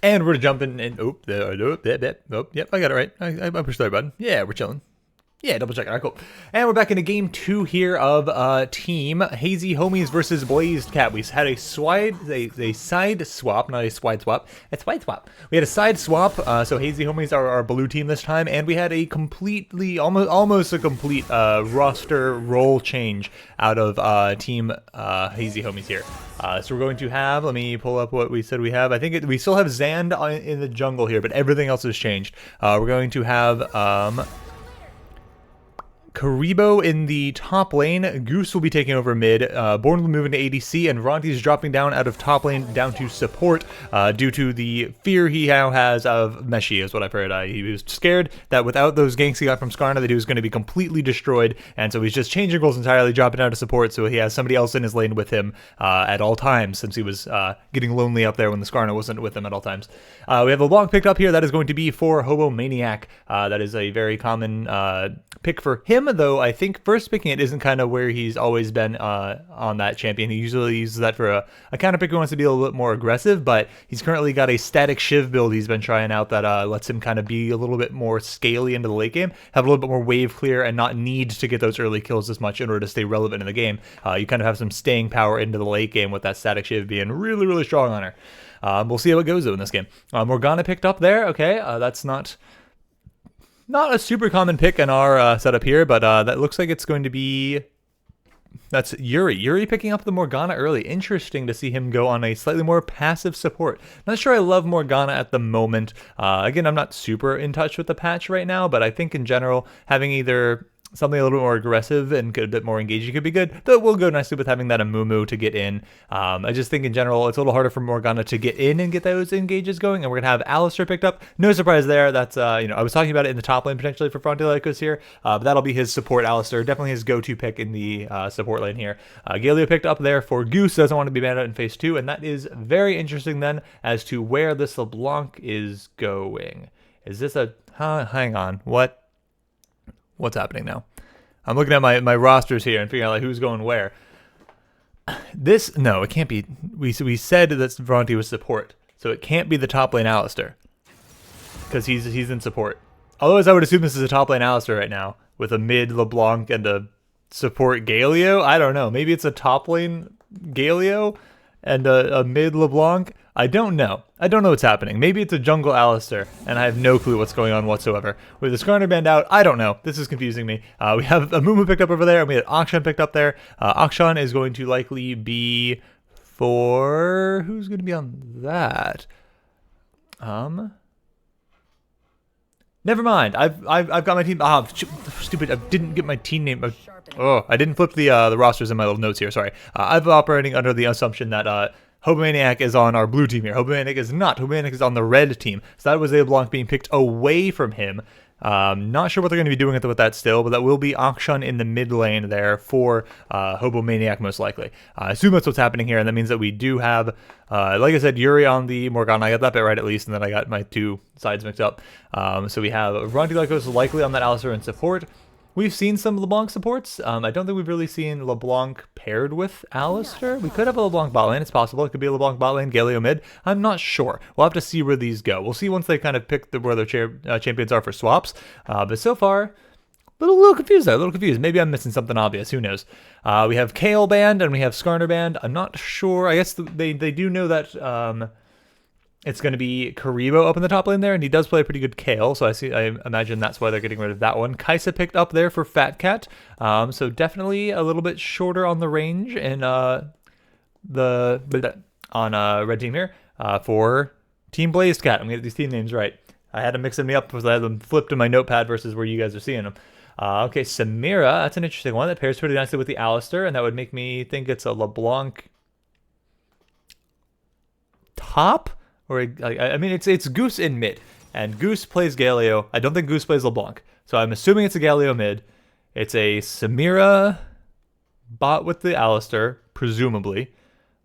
And we're jumping in. Yep, I got it right. I pushed the right button. Yeah, we're chilling. Yeah, double check. All right, cool. And we're back into game 2 here of Team Hazy Homies versus BlazedCat. We had a side swap, not a swide swap. A swide swap. We had a side swap. So Hazy Homies are our blue team this time, and we had a completely, almost a complete roster role change out of Team Hazy Homies here. So we're going to have, let me pull up what we said we have. I think we still have Zand in the jungle here, but everything else has changed. We're going to have Karibo in the top lane. Goose will be taking over mid. Born will move into ADC, and Ronti's dropping down out of top lane down to support due to the fear he now has of Meshi, is what I've heard. He was scared that without those ganks he got from Skarna that he was going to be completely destroyed, and so he's just changing roles entirely, dropping down to support, so he has somebody else in his lane with him at all times, since he was getting lonely up there when the Skarna wasn't with him at all times. We have a LeBlanc picked up here. That is going to be for Hobo Maniac. That is a very common pick for him, though I think first picking it isn't kind of where he's always been on that champion. He usually uses that for a counter pick who wants to be a little bit more aggressive, but he's currently got a static Shiv build he's been trying out that lets him kind of be a little bit more scaly into the late game, have a little bit more wave clear, and not need to get those early kills as much in order to stay relevant in the game. You kind of have some staying power into the late game with that static Shiv being really, really strong on her. We'll see how it goes though in this game. Morgana picked up there. Okay, that's not a super common pick in our setup here, but that looks like it's going to be... That's Yuri. Yuri picking up the Morgana early. Interesting to see him go on a slightly more passive support. Not sure I love Morgana at the moment. Again, I'm not super in touch with the patch right now, but I think in general, having either something a little bit more aggressive and a bit more engaging could be good. Though it will go nicely with having that Amumu to get in. I just think in general, it's a little harder for Morgana to get in and get those engages going. And we're going to have Alistar picked up. No surprise there. That's, I was talking about it in the top lane potentially for Frontier here. But that'll be his support Alistar. Definitely his go-to pick in the support lane here. Galio picked up there for Goose. Doesn't want to be banned out in phase 2. And that is very interesting then as to where this LeBlanc is going. Is this a... hang on. What's happening now? I'm looking at my rosters here and figuring out like who's going where. No, it can't be. We said that Vronti was support, so it can't be the top lane Alistar, because he's in support. Otherwise, I would assume this is a top lane Alistar right now with a mid LeBlanc and a support Galio. I don't know. Maybe it's a top lane Galio and a mid LeBlanc. I don't know. I don't know what's happening. Maybe it's a jungle Alistar, and I have no clue what's going on whatsoever. With the Skarner band out, I don't know. This is confusing me. We have a Mumu picked up over there, and we had Akshan picked up there. Akshan is going to likely be for... Who's going to be on that? Never mind. I've got my team. Stupid! I didn't get my team name. I didn't flip the rosters in my little notes here. Sorry. I'm operating under the assumption that Hobomaniac is on our blue team here. Hobomaniac is not. Hobomaniac is on the red team. So that was a LeBlanc being picked away from him. Not sure what they're going to be doing with that still, but that will be Akshan in the mid lane there for Hobomaniac most likely. I assume that's what's happening here, and that means that we do have, like I said, Yuri on the Morgana. I got that bit right at least, and then I got my two sides mixed up. So we have Ronti likely on that Alistar in support. We've seen some LeBlanc supports. I don't think we've really seen LeBlanc paired with Alistar. We could have a LeBlanc bot lane. It's possible. It could be a LeBlanc bot lane, Galio mid. I'm not sure. We'll have to see where these go. We'll see once they kind of pick where their champions are for swaps. But so far, a little confused there. A little confused. Maybe I'm missing something obvious. Who knows? We have Kale band and we have Skarner band. I'm not sure. I guess they do know that... It's going to be Karibo up in the top lane there, and he does play a pretty good Kale, so I imagine that's why they're getting rid of that one. Kaisa picked up there for Fat Cat, so definitely a little bit shorter on the range in red team here for Team BlazedCat. I'm going to get these team names right. I had to mix them up because I had them flipped in my notepad versus where you guys are seeing them. Okay, Samira, that's an interesting one. That pairs pretty nicely with the Alistar, and that would make me think it's a LeBlanc top? Or I mean, it's Goose in mid, and Goose plays Galio. I don't think Goose plays LeBlanc, so I'm assuming it's a Galio mid. It's a Samira bot with the Alistar, presumably.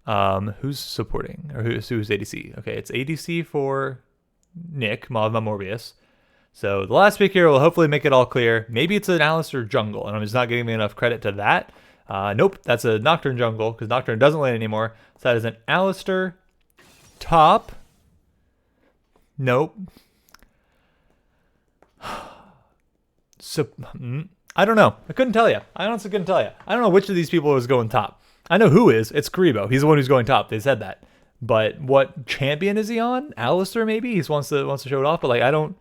Who's supporting, or who's ADC? Okay, it's ADC for Nick, Mavma Morbius. So the last pick here will hopefully make it all clear. Maybe it's an Alistar jungle, and I'm just not giving me enough credit to that. Nope, that's a Nocturne jungle, because Nocturne doesn't lane anymore. So that is an Alistar top Nope. So, I don't know. I couldn't tell you. I honestly couldn't tell you. I don't know which of these people is going top. I know who is. It's Karibo. He's the one who's going top. They said that. But what champion is he on? Alistair, maybe? He wants to show it off, but like I don't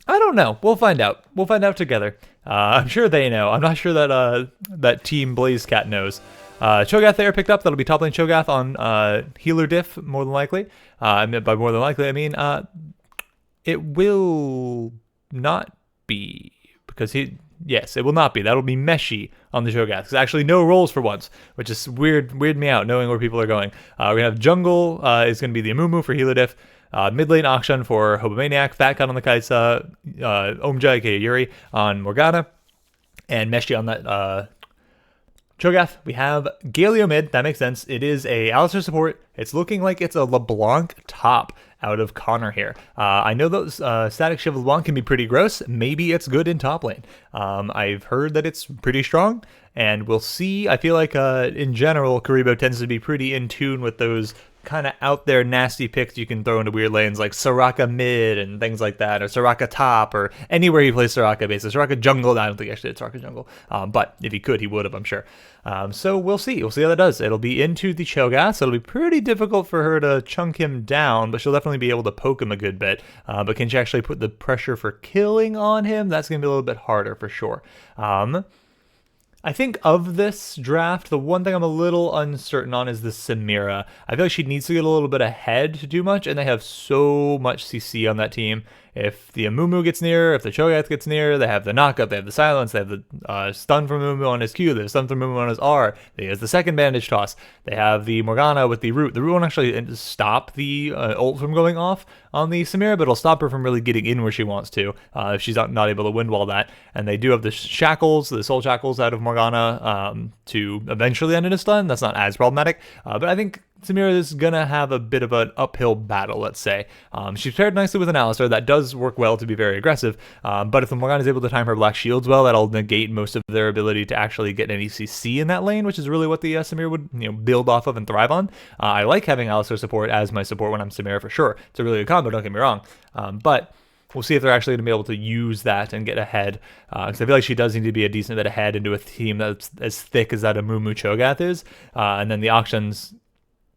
know. We'll find out. We'll find out together. I'm sure they know. I'm not sure that that team BlazedCat knows. Cho'Gath there picked up. That'll be top lane Cho'Gath on healer diff, more than likely. By more than likely, I mean it will not be, because yes, it will not be. That'll be Meshi on the Cho'Gath. There's actually no roles for once, which is weirded me out knowing where people are going. We're gonna have jungle is gonna be the Amumu for healer diff. Mid lane Akshan for Hobomaniac, Fat Cut on the Kaisa, Omja aka Yuri on Morgana, and Meshi on that Cho'Gath. We have Galio mid. That makes sense. It is a Alistair support. It's looking like it's a LeBlanc top out of Connor here. I know those static shiv LeBlanc can be pretty gross. Maybe it's good in top lane. I've heard that it's pretty strong, and we'll see. I feel like in general, Karibo tends to be pretty in tune with those kind of out there nasty picks you can throw into weird lanes like Soraka mid and things like that, or Soraka top, or anywhere he plays Soraka basically. Soraka jungle, I don't think actually it's Soraka jungle, but if he could, he would have, I'm sure. So we'll see how that does. It'll be into the Cho'Gath, so it'll be pretty difficult for her to chunk him down, but she'll definitely be able to poke him a good bit. But can she actually put the pressure for killing on him? That's going to be a little bit harder for sure. I think of this draft, the one thing I'm a little uncertain on is the Samira. I feel like she needs to get a little bit ahead to do much, and they have so much CC on that team. If the Amumu gets near, if the Cho'Gath gets near, they have the knockup, they have the silence, they have the stun from Amumu on his Q, they have stun from Amumu on his R, they have the second bandage toss, they have the Morgana with the root. The root won't actually stop the ult from going off on the Samira, but it'll stop her from really getting in where she wants to if she's not able to wind wall that. And they do have the shackles, the soul shackles out of Morgana to eventually end in a stun. That's not as problematic, but I think Samira is going to have a bit of an uphill battle, let's say. She's paired nicely with an Alistair. That does work well to be very aggressive, but if the Morgana is able to time her black shields well, that'll negate most of their ability to actually get any CC in that lane, which is really what the Samira would build off of and thrive on. I like having Alistair support as my support when I'm Samira for sure. It's a really good combo, don't get me wrong, but we'll see if they're actually going to be able to use that and get ahead. Because I feel like she does need to be a decent bit ahead into a team that's as thick as that Amumu Cho'Gath is. And then the auction's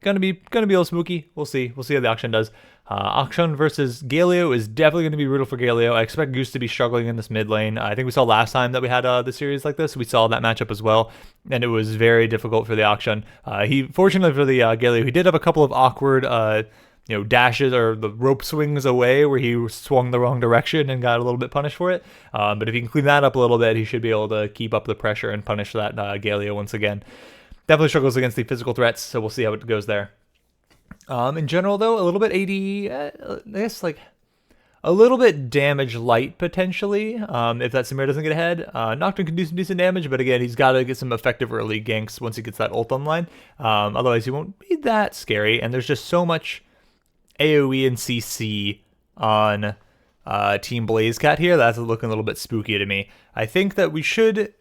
gonna be a little spooky. We'll see how the auction does. Akshan versus Galio is definitely going to be brutal for Galio. I expect Goose to be struggling in this mid lane. I think we saw last time that we had the series like this. We saw that matchup as well, and it was very difficult for the Akshan. Fortunately for the Galio, he did have a couple of awkward dashes or the rope swings away where he swung the wrong direction and got a little bit punished for it. But if he can clean that up a little bit, he should be able to keep up the pressure and punish that Galio once again. Definitely struggles against the physical threats, so we'll see how it goes there. In general, though, a little bit AD, I guess, like, a little bit damage light, potentially, if that Samir doesn't get ahead. Nocturne can do some decent damage, but again, he's got to get some effective early ganks once he gets that ult online. Otherwise, he won't be that scary, and there's just so much AoE and CC on Team BlazedCat here. That's looking a little bit spooky to me. I think that we should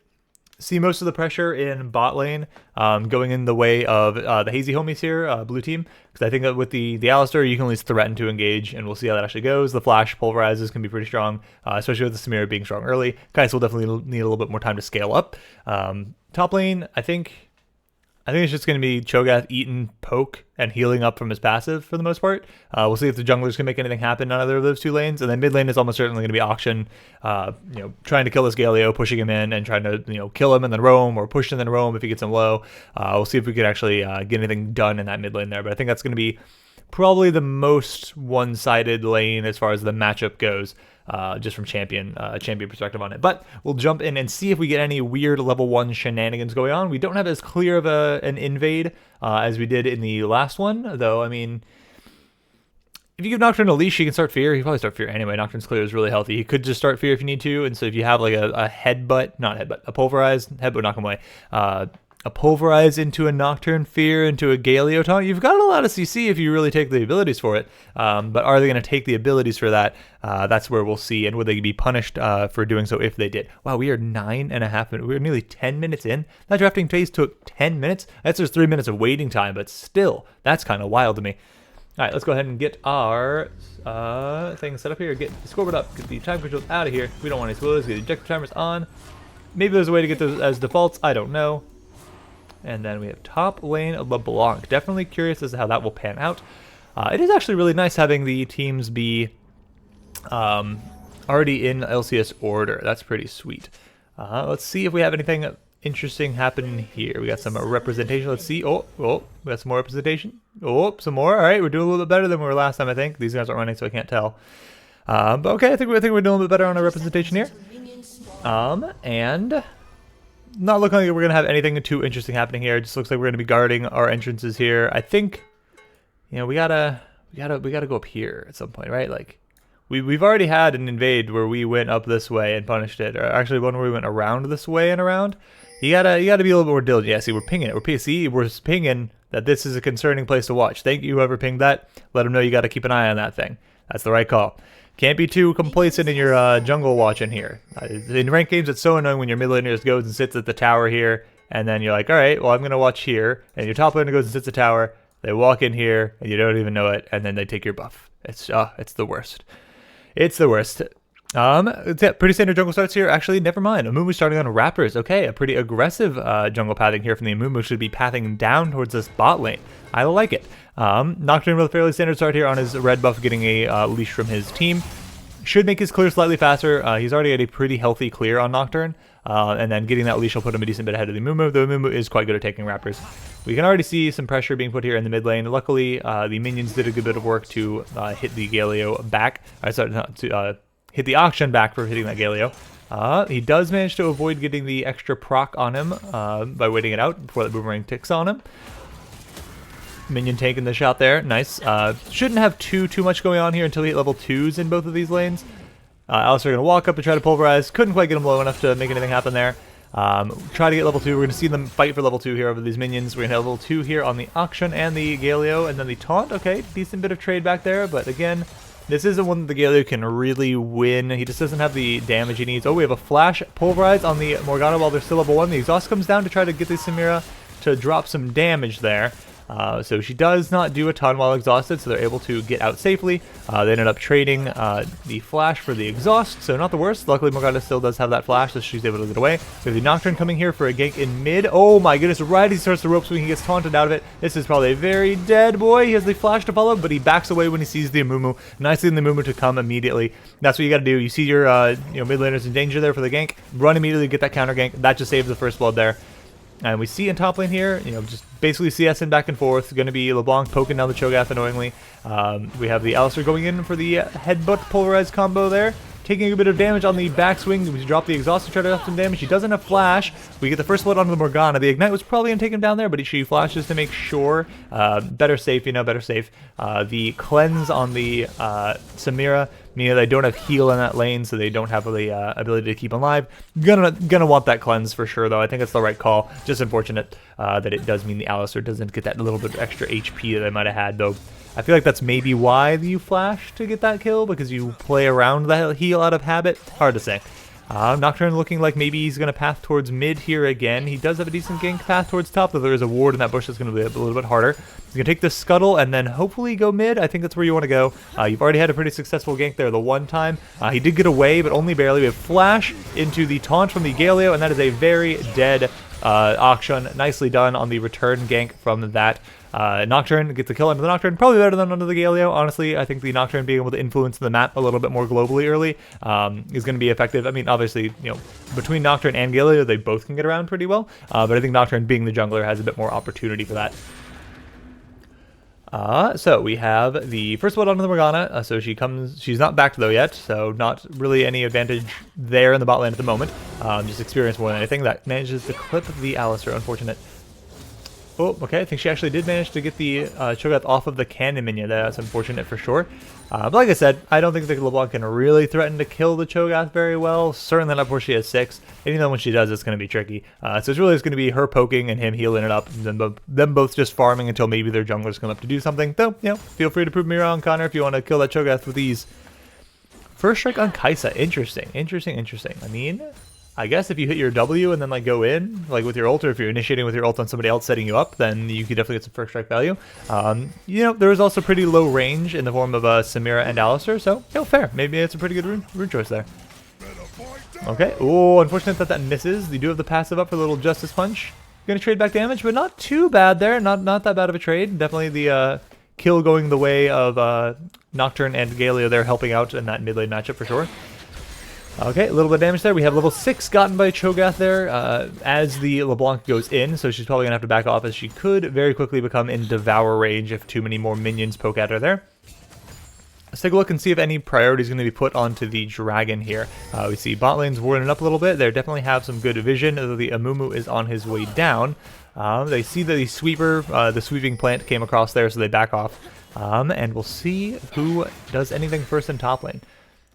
see most of the pressure in bot lane going in the way of the Hazy homies here, blue team, because I think that with the Alistair, you can at least threaten to engage, and we'll see how that actually goes. The flash pulverizes can be pretty strong, especially with the Samira being strong early. Kais will definitely need a little bit more time to scale up. Top lane, I think it's just going to be Cho'Gath eating poke and healing up from his passive for the most part. We'll see if the junglers can make anything happen on either of those two lanes. And then mid lane is almost certainly going to be Auction, trying to kill this Galio, pushing him in and trying to, kill him and then roam, or push and then roam if he gets him low. We'll see if we can actually get anything done in that mid lane there. But I think that's going to be probably the most one-sided lane as far as the matchup goes. Just from champion perspective on it. But we'll jump in and see if we get any weird level 1 shenanigans going on. We don't have as clear of an invade as we did in the last one, though. I mean, if you give Nocturne a leash, he can start Fear. He can probably start Fear anyway. Nocturne's clear is really healthy. He could just start Fear if you need to. And so if you have like a pulverized headbutt, knock him away. A pulverize into a Nocturne Fear into a Galio taunt. You've got a lot of CC if you really take the abilities for it. But are they going to take the abilities for that? That's where we'll see. And would they be punished for doing so if they did? Wow, we are 9.5 minutes. We're nearly 10 minutes in. That drafting phase took 10 minutes. That's just 3 minutes of waiting time, but still, that's kind of wild to me. Alright, let's go ahead and get our thing set up here. Get the scoreboard up. Get the time controls out of here. We don't want any spoilers. Get the ejector timers on. Maybe there's a way to get those as defaults. I don't know. And then we have top lane LeBlanc. Definitely curious as to how that will pan out. It is actually really nice having the teams be already in LCS order. That's pretty sweet. Let's see if we have anything interesting happening here. We got some representation. Let's see. Oh, we got some more representation. Oh, some more. All right, we're doing a little bit better than we were last time, I think. These guys aren't running, so I can't tell. But okay, I think we're doing a little bit better on our representation here. And not looking like we're gonna have anything too interesting happening here. It just looks like we're gonna be guarding our entrances here. I think, you know, we gotta go up here at some point, right? Like, we've already had an invade where we went up this way and punished it, or actually one where we went around this way and around. You gotta be a little bit more diligent. Yeah, see, we're pinging it. We're pinging that this is a concerning place to watch. Thank you, whoever pinged that. Let them know you gotta keep an eye on that thing. That's the right call. Can't be too complacent in your jungle watching here. In ranked games, it's so annoying when your mid laner just goes and sits at the tower here, and then you're like, all right, well, I'm gonna watch here, and your top laner goes and sits at the tower. They walk in here, and you don't even know it, and then they take your buff. It's the worst. It's the worst. Yeah, pretty standard jungle starts here. Actually, never mind. Amumu starting on Raptors. Okay, a pretty aggressive jungle pathing here from the Amumu. Should be pathing down towards this bot lane. I like it. Nocturne with a fairly standard start here on his red buff, getting a leash from his team. Should make his clear slightly faster. He's already at a pretty healthy clear on Nocturne. And then getting that leash will put him a decent bit ahead of the Amumu. The Amumu is quite good at taking Raptors. We can already see some pressure being put here in the mid lane. Luckily, the minions did a good bit of work to hit the Galio back. Hit the auction back for hitting that Galio. He does manage to avoid getting the extra proc on him by waiting it out before the boomerang ticks on him. Minion taking the shot there. Nice. Shouldn't have too much going on here until we hit level 2s in both of these lanes. Alistair going to walk up and try to pulverize. Couldn't quite get him low enough to make anything happen there. Try to get level 2. We're going to see them fight for level 2 here over these minions. We're going to have level 2 here on the auction and the Galio, and then the taunt. Okay, decent bit of trade back there, but again, this isn't one that the Galio can really win. He just doesn't have the damage he needs. Oh, we have a flash pulverize on the Morgana while they're still level 1. The exhaust comes down to try to get the Samira to drop some damage there. So she does not do a ton while exhausted, so they're able to get out safely. They ended up trading the flash for the exhaust, so not the worst. Luckily, Morgana still does have that flash, so she's able to get away. We have the Nocturne coming here for a gank in mid. Oh my goodness, right as he starts the ropes when he gets taunted out of it. This is probably a very dead boy. He has the flash to follow, but he backs away when he sees the Amumu. Nicely in the Amumu to come immediately. That's what you gotta do. You see your mid laners in danger there for the gank. Run immediately, get that counter gank. That just saves the first blood there. And we see in top lane here, just basically CSing back and forth. Going to be LeBlanc poking down the Cho'Gath annoyingly. We have the Alistair going in for the headbutt pulverized combo there. Taking a bit of damage on the backswing. We drop the exhaust to try to have some damage. He doesn't have flash. We get the first blood onto the Morgana. The ignite was probably going to take him down there, but she flashes to make sure. Better safe, better safe. The cleanse on the Samira, meaning they don't have heal in that lane, so they don't have the ability to keep him alive. Gonna want that cleanse for sure, though. I think it's the right call. Just unfortunate that it does mean the Alistair doesn't get that little bit of extra HP that they might have had, though. I feel like that's maybe why you flash to get that kill, because you play around that heal out of habit. Hard to say. Nocturne looking like maybe he's going to path towards mid here again. He does have a decent gank path towards top, though there is a ward in that bush that's going to be a little bit harder. He's going to take the scuttle and then hopefully go mid. I think that's where you want to go. You've already had a pretty successful gank there the one time. He did get away, but only barely. We have flash into the taunt from the Galio, and that is a very dead auction. Nicely done on the return gank from that. Nocturne gets a kill under the Nocturne, probably better than under the Galio. Honestly, I think the Nocturne being able to influence the map a little bit more globally early is going to be effective. I mean, obviously, between Nocturne and Galio, they both can get around pretty well, but I think Nocturne being the jungler has a bit more opportunity for that. So we have the first blood onto the Morgana, so she's not backed though yet, so not really any advantage there in the bot lane at the moment. Just experience more than anything. That manages to clip the Alistair, unfortunate. Oh, okay, I think she actually did manage to get the Cho'Gath off of the cannon minion. That's unfortunate for sure. But like I said, I don't think the LeBlanc can really threaten to kill the Cho'Gath very well. Certainly not before she has 6. And even though when she does, it's going to be tricky. So it's really just going to be her poking and him healing it up, and then them both just farming until maybe their junglers come up to do something. Though, feel free to prove me wrong, Connor, if you want to kill that Cho'Gath with ease. First strike on Kaisa. Interesting. I mean, I guess if you hit your W and then like go in, like with your ult, or if you're initiating with your ult on somebody else setting you up, then you could definitely get some first strike value. You know, there is also pretty low range in the form of Samira and Alistair, so you know, fair. Maybe it's a pretty good rune choice there. Okay. Oh, unfortunate that that misses. You do have the passive up for the little Justice Punch. Gonna trade back damage, but not too bad there. Not that bad of a trade. Definitely the kill going the way of Nocturne and Galio there, helping out in that mid lane matchup for sure. Okay, a little bit of damage there. We have level 6 gotten by Cho'Gath there as the LeBlanc goes in, so she's probably going to have to back off as she could very quickly become in Devour range if too many more minions poke at her there. Let's take a look and see if any priority is going to be put onto the Dragon here. We see bot lane's warning up a little bit. They definitely have some good vision, though the Amumu is on his way down. They see that the sweeper, the sweeping plant came across there, so they back off. And we'll see who does anything first in top lane.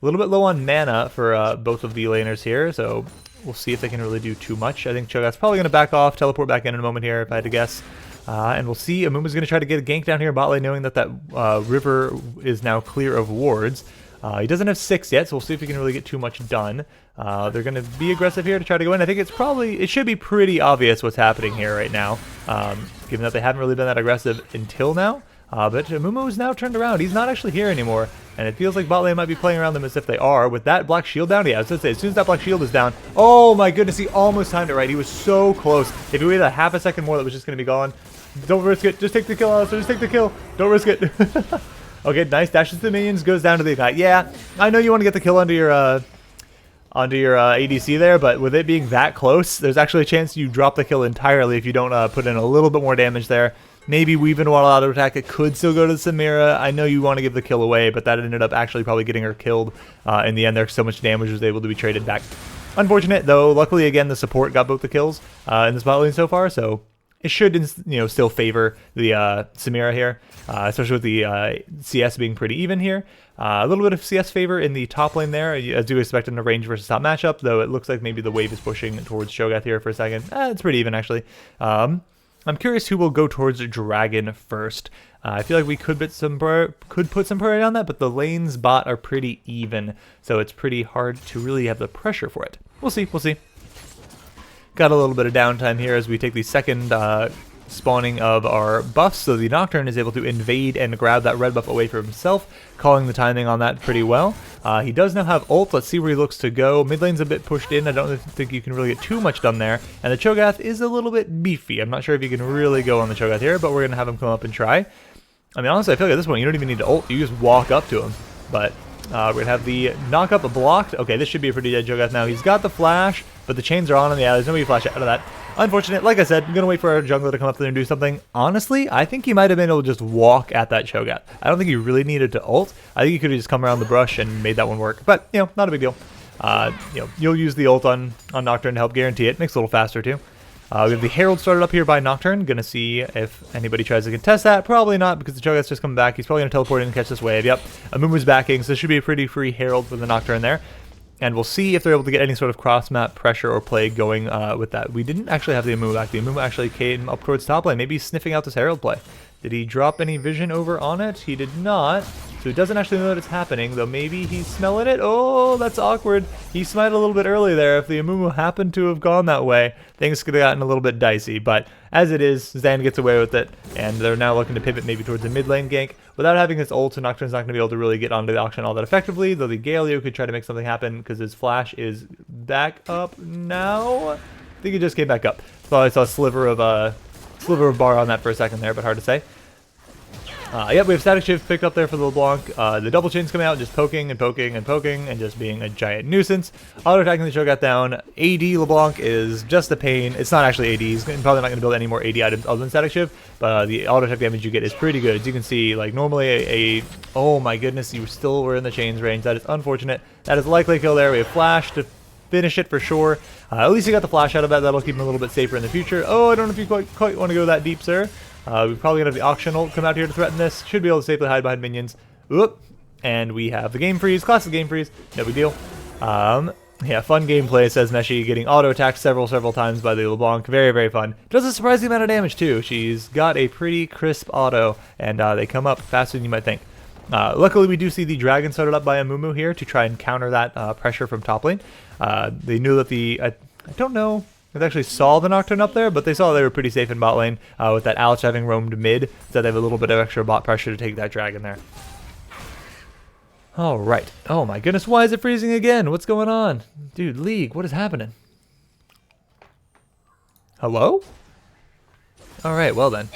A little bit low on mana for both of the laners here, so we'll see if they can really do too much. I think Cho'Gath's probably going to back off, teleport back in a moment here if I had to guess. And we'll see. Amumu's going to try to get a gank down here bot lane, knowing that that river is now clear of wards. He doesn't have 6 yet, so we'll see if he can really get too much done. They're going to be aggressive here to try to go in. I think it should be pretty obvious what's happening here right now, given that they haven't really been that aggressive until now. But Amumu is now turned around. He's not actually here anymore, and it feels like bot lane might be playing around them as if they are. With that black shield down, yeah, I was going to say, as soon as that black shield is down, oh my goodness, he almost timed it right. He was so close. If he waited a half a second more, that was just going to be gone. Don't risk it. Just take the kill, Alistair. Just take the kill. Don't risk it. Okay, nice. Dashes the minions, goes down to the ignite. Yeah, I know you want to get the kill onto your ADC there, but with it being that close, there's actually a chance you drop the kill entirely if you don't put in a little bit more damage there. Maybe weave in a while auto attack. It could still go to Samira. I know you want to give the kill away, but that ended up actually probably getting her killed in the end there. So much damage was able to be traded back. Unfortunate, though. Luckily, again, the support got both the kills in this bot lane so far, so it should, still favor the Samira here, especially with the CS being pretty even here. A little bit of CS favor in the top lane there, as you expect in a range versus top matchup, though it looks like maybe the wave is pushing towards Cho'Gath here for a second. It's pretty even, actually. I'm curious who will go towards Dragon first. I feel like we could put some priority on that, but the lanes bot are pretty even, so it's pretty hard to really have the pressure for it. We'll see, we'll see. Got a little bit of downtime here as we take the second spawning of our buffs, so the Nocturne is able to invade and grab that red buff away from himself, calling the timing on that pretty well. He does now have ult. Let's see where he looks to go. Mid lane's a bit pushed in. I don't think you can really get too much done there, and the Cho'Gath is a little bit beefy. I'm not sure if you can really go on the Cho'Gath here, but we're going to have him come up and try. I mean, honestly, I feel like at this point you don't even need to ult. You just walk up to him, but we're going to have the knock-up blocked. Okay, this should be a pretty dead Cho'Gath now. He's got the flash, but the chains are on him. Yeah, there's nobody flash out of that. Unfortunate. Like I said, I'm going to wait for our jungler to come up there and do something. Honestly, I think he might have been able to just walk at that Cho'Gath. I don't think he really needed to ult. I think he could have just come around the brush and made that one work. But, not a big deal. You'll use the ult on Nocturne to help guarantee it. Makes it a little faster, too. We have the Herald started up here by Nocturne. Gonna see if anybody tries to contest that. Probably not, because the Cho'Gath's just coming back. He's probably gonna teleport in and catch this wave. Yep, Amumu's backing, so this should be a pretty free Herald for the Nocturne there. And we'll see if they're able to get any sort of cross-map pressure or play going with that. We didn't actually have the Amumu back. The Amumu actually came up towards top lane. Maybe he's sniffing out this Herald play. Did he drop any vision over on it? He did not. So he doesn't actually know that it's happening, though maybe he's smelling it. Oh, that's awkward. He smited a little bit early there. If the Amumu happened to have gone that way, things could have gotten a little bit dicey. But as it is, Zan gets away with it, and they're now looking to pivot maybe towards a mid lane gank. Without having his ult, Nocturne's not going to be able to really get onto the auction all that effectively, though the Galio could try to make something happen because his flash is back up now. I think he just came back up. Thought I saw a sliver of bar on that for a second there, but hard to say. Yep, we have Static Shift picked up there for the LeBlanc. The double chains coming out, just poking and poking and poking, and just being a giant nuisance. Auto attacking the Cho'Gath down. AD LeBlanc is just a pain. It's not actually AD. He's probably not going to build any more AD items other than Static Shift, but the auto attack damage you get is pretty good. As you can see, like normally oh my goodness, you still were in the chains range. That is unfortunate. That is likely a kill there. We have Flash to finish it for sure. At least you got the Flash out of that. That'll keep him a little bit safer in the future. Oh, I don't know if you quite want to go that deep, sir. We're probably going to have the auction ult come out here to threaten this. Should be able to safely hide behind minions. Oop. And we have the game freeze. Classic game freeze. No big deal. Yeah, fun gameplay, says Meshi, getting auto-attacked several times by the LeBlanc. Very, very fun. Does a surprising amount of damage, too. She's got a pretty crisp auto, and they come up faster than you might think. Luckily, we do see the dragon started up by Amumu here to try and counter that pressure from top lane. They knew that I don't know if they actually saw the Nocturne up there, but they saw they were pretty safe in bot lane with that Alex having roamed mid, so they have a little bit of extra bot pressure to take that dragon there. All right. Oh my goodness, why is it freezing again? What's going on? Dude, League, what is happening? Hello? All right, well then.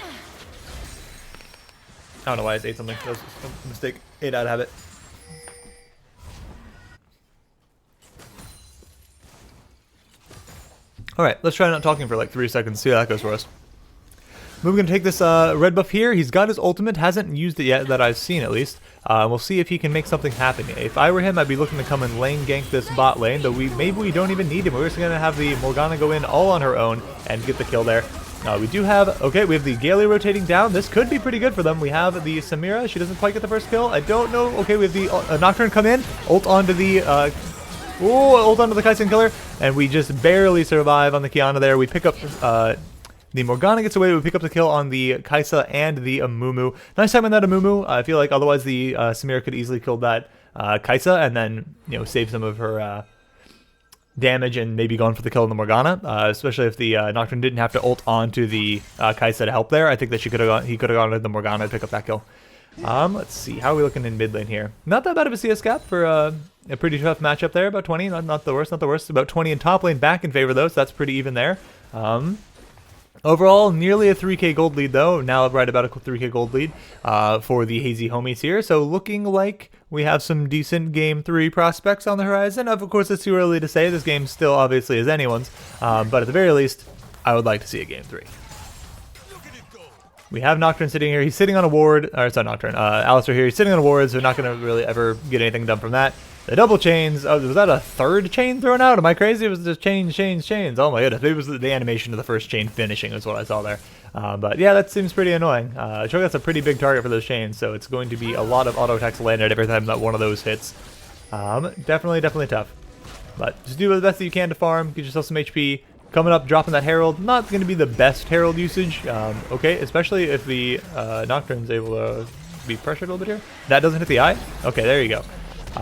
I don't know why I just ate something. That was a mistake. Ate out of habit. Alright, let's try not talking for like 3 seconds, see how that goes for us. We're going to take this red buff here. He's got his ultimate, hasn't used it yet that I've seen at least. We'll see if he can make something happen. If I were him, I'd be looking to come and lane gank this bot lane, though maybe we don't even need him. We're just going to have the Morgana go in all on her own and get the kill there. We do have, okay, we have the Galio rotating down. This could be pretty good for them. We have the Samira. She doesn't quite get the first kill. I don't know. Okay, we have the Nocturne come in, ult onto the ult onto the Kaisen killer, and we just barely survive on the Kiana there. We pick up the Morgana gets away. We pick up the kill on the Kaisa and the Amumu. Nice time on that Amumu. I feel like otherwise the Samira could easily kill that Kaisa and then, you know, save some of her damage and maybe gone for the kill on the Morgana, especially if the Nocturne didn't have to ult onto the Kaisa to help there. I think that he could have gone to the Morgana to pick up that kill. Let's see, how are we looking in mid lane here? Not that bad of a CS gap for a pretty tough matchup there. About 20, not the worst, not the worst. About 20 in top lane, back in favor though, so that's pretty even there. Overall, nearly a 3k gold lead though, now right about a 3k gold lead for the Hazy homies here, so looking like we have some decent Game 3 prospects on the horizon. Of course, it's too early to say, this game still obviously is anyone's, but at the very least, I would like to see a Game 3. We have Nocturne sitting here, he's sitting on a ward, or it's not Nocturne, Alistair here, he's sitting on a ward, so we're not going to really ever get anything done from that. The double chains, was that a third chain thrown out? Am I crazy? It was just chains, chains, chains. Oh my goodness, maybe it was the animation of the first chain finishing is what I saw there. But yeah, that seems pretty annoying. Cho'Gath's a pretty big target for those chains, so it's going to be a lot of auto attacks landed every time that one of those hits. Definitely tough. But just do the best that you can to farm, get yourself some HP. Coming up, dropping that Herald, not going to be the best Herald usage, okay, especially if the Nocturne's able to be pressured a little bit here. That doesn't hit the eye? Okay, there you go.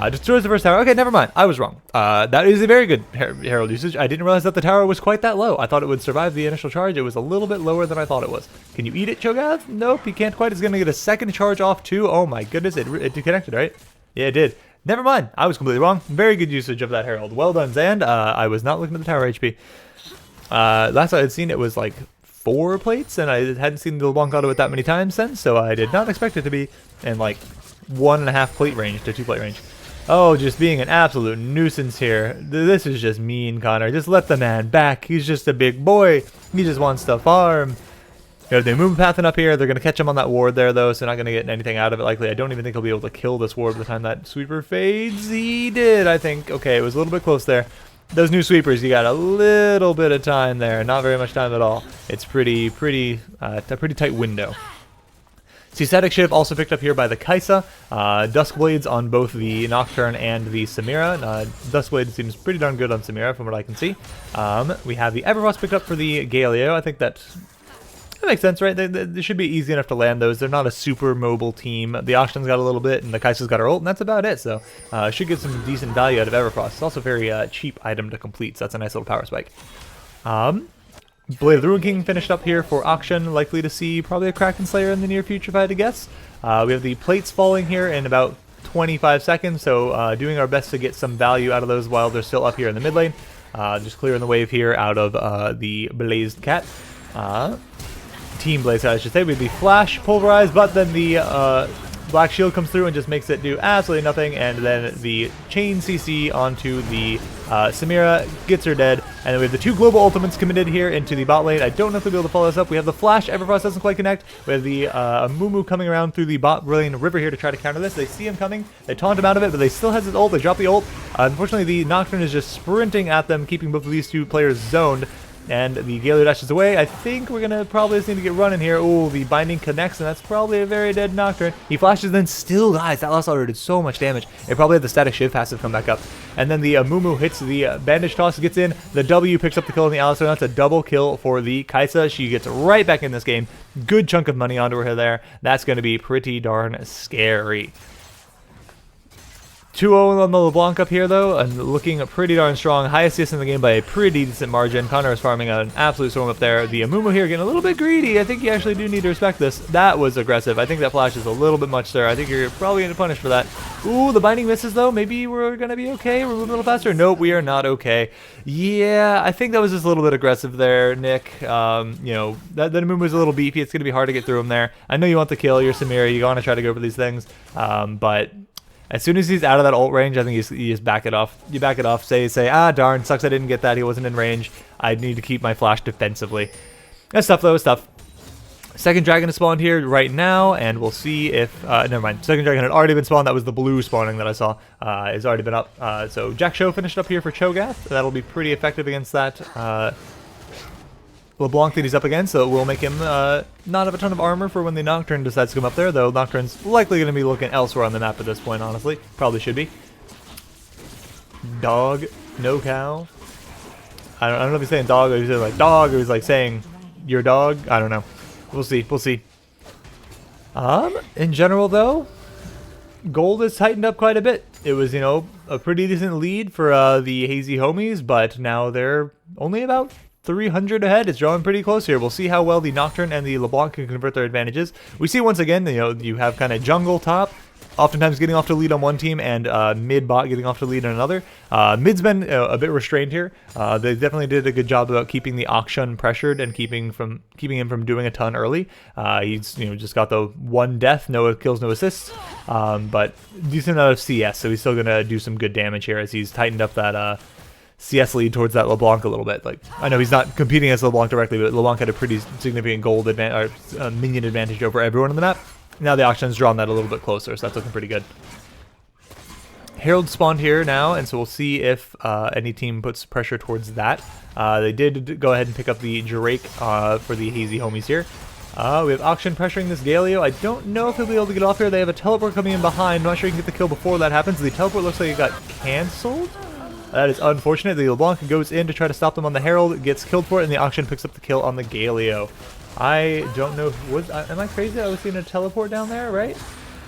Destroys the first tower. Okay, never mind. I was wrong. That is a very good Herald usage. I didn't realize that the tower was quite that low. I thought it would survive the initial charge. It was a little bit lower than I thought it was. Can you eat it, Cho'Gath? Nope, he can't quite. It's going to get a second charge off too. Oh my goodness, it connected, right? Yeah, it did. Never mind. I was completely wrong. Very good usage of that Herald. Well done, Zand. I was not looking at the tower HP. Last I had seen it was like 4 plates, and I hadn't seen the LeBlanc auto it that many times since, so I did not expect it to be in like 1.5 plate range to 2 plate range. Oh, just being an absolute nuisance here. This is just mean, Connor. Just let the man back. He's just a big boy. He just wants to farm. You know, they move pathing up here. They're going to catch him on that ward there, though, so they're not going to get anything out of it likely. I don't even think he'll be able to kill this ward by the time that sweeper fades. He did, I think. Okay, it was a little bit close there. Those new sweepers, you got a little bit of time there. Not very much time at all. It's a pretty tight window. See, Static Shiv also picked up here by the Kaisa. Duskblades on both the Nocturne and the Samira. Duskblade seems pretty darn good on Samira from what I can see. We have the Everfrost picked up for the Galio. I think that makes sense, right? They should be easy enough to land those. They're not a super mobile team. The Auction's got a little bit, and the Kaisa's got her ult, and that's about it. So should get some decent value out of Everfrost. It's also a very cheap item to complete, so that's a nice little power spike. Blade of the Ruin King finished up here for auction. Likely to see probably a Kraken Slayer in the near future if I had to guess. We have the plates falling here in about 25 seconds, so doing our best to get some value out of those while they're still up here in the mid lane. Just clearing the wave here out of the BlazedCat. Team BlazedCat, I should say. We have the Flash Pulverize, but then the Black Shield comes through and just makes it do absolutely nothing, and then the Chain CC onto the Samira gets her dead, and then we have the 2 global ultimates committed here into the bot lane. I don't know if they'll be able to follow this up. We have the Flash, Everfrost doesn't quite connect. We have the Mumu coming around through the bot lane river here to try to counter this. They see him coming, they taunt him out of it, but they still has his ult, they drop the ult. Unfortunately, the Nocturne is just sprinting at them, keeping both of these 2 players zoned. And the Galio dashes away. I think we're going to probably just need to get running here. Oh, the binding connects, and that's probably a very dead Nocturne. He flashes, then still dies. That last auto did so much damage. It probably had the Static Shiv passive come back up. And then the Mumu hits the Bandage Toss, gets in. The W picks up the kill on the Alistair. That's a double kill for the Kaisa. She gets right back in this game. Good chunk of money onto her there. That's going to be pretty darn scary. 2-0 on the LeBlanc up here, though, and looking pretty darn strong. Highest CS in the game by a pretty decent margin. Connor is farming an absolute storm up there. The Amumu here getting a little bit greedy. I think you actually do need to respect this. That was aggressive. I think that flash is a little bit much, sir. I think you're probably going to punish for that. Ooh, the binding misses, though. Maybe we're going to be okay. We're moving a little faster. Nope, we are not okay. Yeah, I think that was just a little bit aggressive there, Nick. You know, that Amumu was a little beefy. It's going to be hard to get through him there. I know you want the kill. You're Samira. You want to try to go for these things, but as soon as he's out of that ult range, I think you just back it off. You back it off. Say, ah, darn, sucks I didn't get that. He wasn't in range. I need to keep my flash defensively. That's tough, though. It's tough. Second dragon is spawned here right now, and we'll see if... never mind. Second dragon had already been spawned. That was the blue spawning that I saw. It's already been up. So Jack Show finished up here for Cho'Gath. That'll be pretty effective against that LeBlanc that he's up against, so it will make him not have a ton of armor for when the Nocturne decides to come up there, though Nocturne's likely going to be looking elsewhere on the map at this point, honestly. Probably should be. Dog, no cow. I don't know if he's saying dog, or he's saying like dog, or he's like saying your dog. I don't know. We'll see. We'll see. In general, though, gold has tightened up quite a bit. It was, you know, a pretty decent lead for the Hazy homies, but now they're only about 300 ahead. It's drawing pretty close here. We'll see how well the Nocturne and the LeBlanc can convert their advantages. We see once again, you know, you have kind of jungle top, oftentimes getting off to lead on one team, and mid bot getting off to lead on another. Mid's been a bit restrained here. They definitely did a good job about keeping the Akshan pressured and keeping him from doing a ton early. He's just got the one death, no kills, no assists, but decent amount of CS. So he's still gonna do some good damage here as he's tightened up that CS lead towards that LeBlanc a little bit. Like, I know he's not competing against LeBlanc directly, but LeBlanc had a pretty significant gold minion advantage over everyone on the map. Now the Auction's drawn that a little bit closer, so that's looking pretty good. Herald spawned here now, and so we'll see if any team puts pressure towards that. They did go ahead and pick up the Drake for the Hazy homies here. We have Auction pressuring this Galio. I don't know if he'll be able to get off here. They have a teleport coming in behind. I'm not sure you can get the kill before that happens. The teleport looks like it got cancelled. That is unfortunate. The LeBlanc goes in to try to stop them on the Herald, gets killed for it, and the Auction picks up the kill on the Galio. I don't know. Am I crazy? I was seeing a teleport down there, right?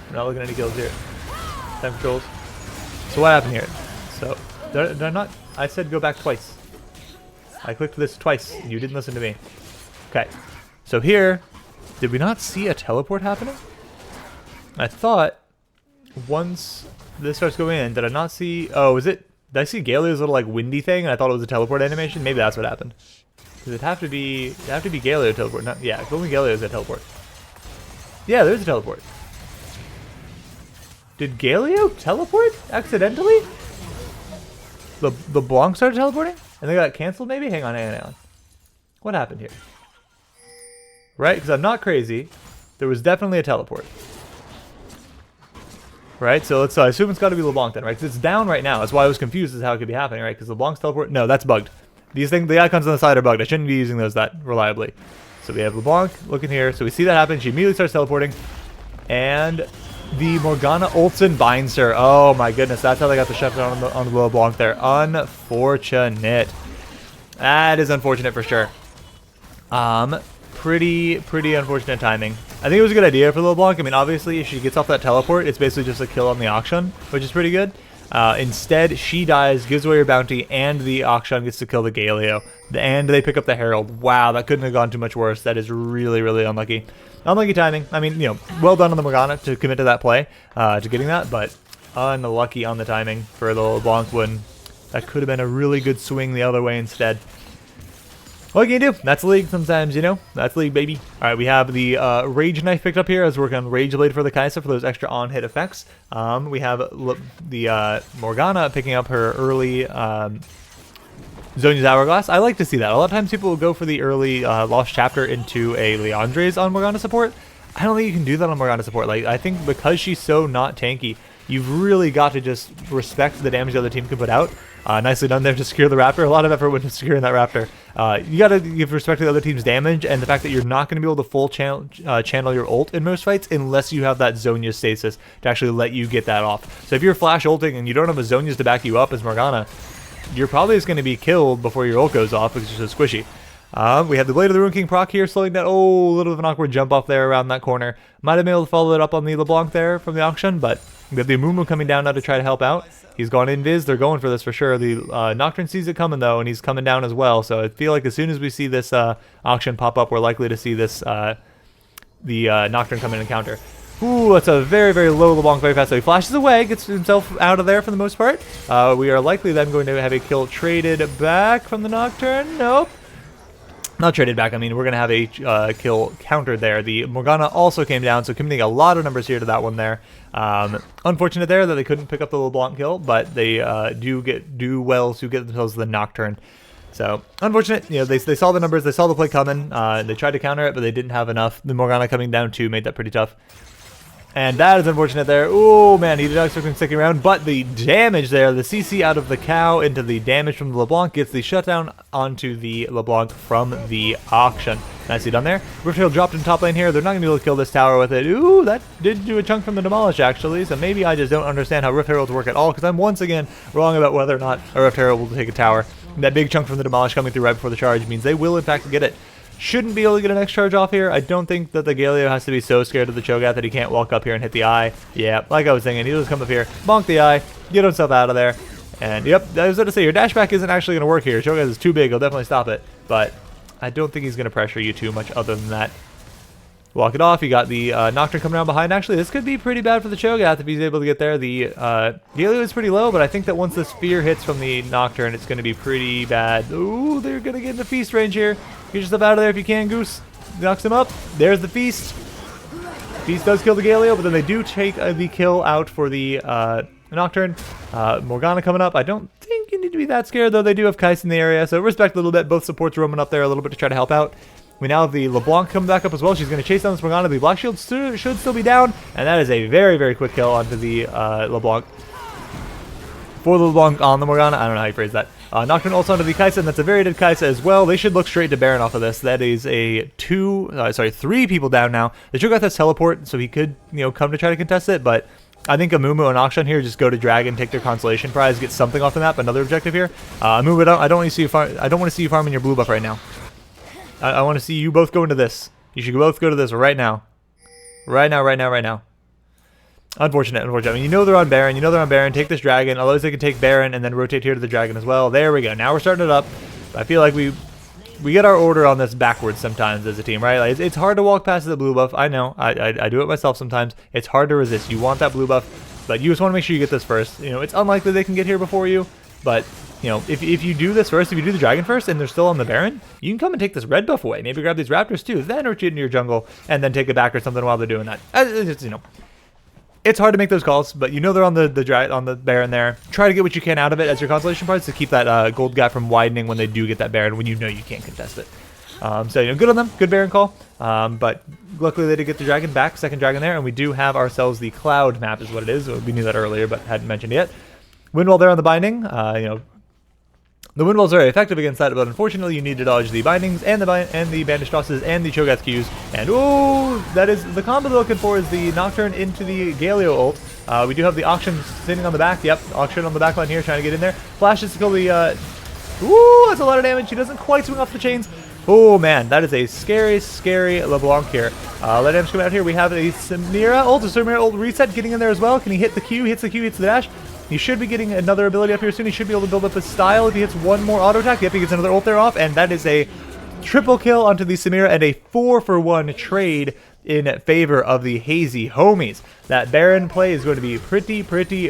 I'm not looking at any kills here. Time controls. So what happened here? So, they're not... I said go back twice. I clicked this twice, and you didn't listen to me. Okay. So here, did we not see a teleport happening? I thought once this starts going in, did I not see... Oh, is it... Did I see Galio's little like windy thing and I thought it was a teleport animation? Maybe that's what happened. Does it have to be Galio teleport? No, yeah, only Galio's a teleport. Yeah, there's a teleport. Did Galio teleport accidentally? The Blanc started teleporting? And they got canceled maybe? Hang on. What happened here? Right, because I'm not crazy. There was definitely a teleport. Right, so I assume it's got to be LeBlanc then, right? Because it's down right now. That's why I was confused as how it could be happening, right? Because LeBlanc's teleport... No, that's bugged. These things, the icons on the side are bugged. I shouldn't be using those that reliably. So we have LeBlanc looking here. So we see that happen. She immediately starts teleporting. And the Morgana ults and binds her. Oh my goodness, that's how they got the chef on the LeBlanc there. Unfortunate. That is unfortunate for sure. Pretty unfortunate timing. I think it was a good idea for LeBlanc. I mean, obviously, if she gets off that teleport, it's basically just a kill on the Auction, which is pretty good. Instead, she dies, gives away her bounty, and the Auction gets to kill the Galio. And they pick up the Herald. Wow, that couldn't have gone too much worse. That is really, really unlucky. Unlucky timing. I mean, well done on the Morgana to commit to that play, to getting that, but unlucky on the timing for the LeBlanc when that could have been a really good swing the other way instead. What can you do? That's League sometimes, That's League, baby. Alright, we have the Rage Knife picked up here. I was working on Rage Blade for the Kaisa for those extra on-hit effects. We have the Morgana picking up her early Zhonya's Hourglass. I like to see that. A lot of times people will go for the early Lost Chapter into a Leandre's on Morgana support. I don't think you can do that on Morgana support. Like, I think because she's so not tanky, you've really got to just respect the damage the other team can put out. Nicely done there to secure the Raptor. A lot of effort went into securing that Raptor. You got to give respect to the other team's damage and the fact that you're not going to be able to full channel your ult in most fights unless you have that Zhonya stasis to actually let you get that off. So if you're flash ulting and you don't have a Zhonya's to back you up as Morgana, you're probably just going to be killed before your ult goes off because it's just so squishy. We have the Blade of the Ruin King proc here, slowing down. Oh, a little bit of an awkward jump off there around that corner. Might have been able to follow it up on the LeBlanc there from the auction, but we have the Amumu coming down now to try to help out. He's gone invis. They're going for this for sure. The Nocturne sees it coming, though, and he's coming down as well. So I feel like as soon as we see this auction pop up, we're likely to see this the Nocturne come in and counter. Ooh, that's a very, very low LeBlanc very fast. So he flashes away, gets himself out of there for the most part. We are likely then going to have a kill traded back from the Nocturne. Nope. Not traded back, I mean, we're going to have a kill countered there. The Morgana also came down, so committing a lot of numbers here to that one there. Unfortunate there that they couldn't pick up the LeBlanc kill, but they do well to get themselves the Nocturne. So, unfortunate, you know, they saw the numbers, they saw the play coming, they tried to counter it, but they didn't have enough. The Morgana coming down too made that pretty tough. And that is unfortunate there. Oh man, he did not expect him sticking around, but the damage there, the CC out of the cow into the damage from the LeBlanc gets the shutdown onto the LeBlanc from the auction. Nicely done there. Rift dropped in top lane here. They're not going to be able to kill this tower with it. Ooh, that did do a chunk from the Demolish actually, so maybe I just don't understand how Rift Heralds work at all, because I'm once again wrong about whether or not a Rift Herald will take a tower. That big chunk from the Demolish coming through right before the charge means they will in fact get it. Shouldn't be able to get an next charge off here. I don't think that the Galio has to be so scared of the Cho'Gath that he can't walk up here and hit the eye. Yeah, like I was thinking, he'll just come up here, bonk the eye, get himself out of there. And yep, I was going to say, your dash back isn't actually going to work here. Cho'Gath is too big, he'll definitely stop it. But I don't think he's going to pressure you too much other than that. Walk it off. You got the Nocturne coming around behind. Actually, this could be pretty bad for the Cho'Gath if he's able to get there. The Galio is pretty low, but I think that once the spear hits from the Nocturne, it's going to be pretty bad. Ooh, they're going to get in the feast range here. Get yourself out of there if you can, Goose. Knocks him up. There's the feast. Feast does kill the Galio, but then they do take the kill out for the Nocturne. Morgana coming up. I don't think you need to be that scared, though. They do have Kais in the area, so respect a little bit. Both supports roaming up there a little bit to try to help out. We now have the LeBlanc coming back up as well. She's going to chase down this Morgana. The Black Shield should still be down, and that is a very, very quick kill onto the LeBlanc. For the LeBlanc on the Morgana. I don't know how you phrase that. Nocturne also onto the Kaisa, and that's a very dead Kaisa as well. They should look straight to Baron off of this. That is a 3 people down now. The Cho'Gath has teleport, so he could, you know, come to try to contest it, but I think Amumu and Akshan here just go to Dragon, take their consolation prize, get something off the map. Another objective here. Amumu, I don't want to see you farming your blue buff right now. I want to see you both go into this. You should both go to this right now. Right now. Unfortunate. I mean, you know they're on Baron. Take this Dragon. Otherwise they can take Baron and then rotate here to the Dragon as well. There we go. Now we're starting it up. I feel like we get our order on this backwards sometimes as a team, right? Like, it's hard to walk past the blue buff. I know. I do it myself sometimes. It's hard to resist. You want that blue buff, but you just want to make sure you get this first. You know, it's unlikely they can get here before you, but you know, if you do this first, if you do the Dragon first and they're still on the Baron, you can come and take this red buff away. Maybe grab these Raptors too, then retreat into your jungle and then take it back or something while they're doing that. It's, you know, it's hard to make those calls, but you know they're on the Baron there. Try to get what you can out of it as your consolation prize to keep that gold gap from widening when they do get that Baron, when you know you can't contest it. So, you know, good on them. Good Baron call. But luckily they did get the Dragon back, second Dragon there, and we do have ourselves the Cloud map is what it is. We knew that earlier, but hadn't mentioned it yet. Windwall there on the binding. You know, the Windwall is very effective against that, but unfortunately you need to dodge the bindings and the Banished Tosses and the Cho'Gath Qs. And oh, that is the combo they're looking for is the Nocturne into the Galio ult. We do have the Auction sitting on the back. Yep, Auction on the back line here trying to get in there. Flashes to kill the... Ooh, that's a lot of damage. She doesn't quite swing off the chains. Oh man, that is a scary, scary LeBlanc here. Let him come out here. We have a Samira ult. A Samira ult reset getting in there as well. Can he hit the Q? Hits the Q, hits the dash. He should be getting another ability up here soon. He should be able to build up his style if he hits one more auto attack. Yep, he gets another ult there off, and that is a triple kill onto the Samira and a 4-for-1 trade in favor of the Hazy homies. That Baron play is going to be pretty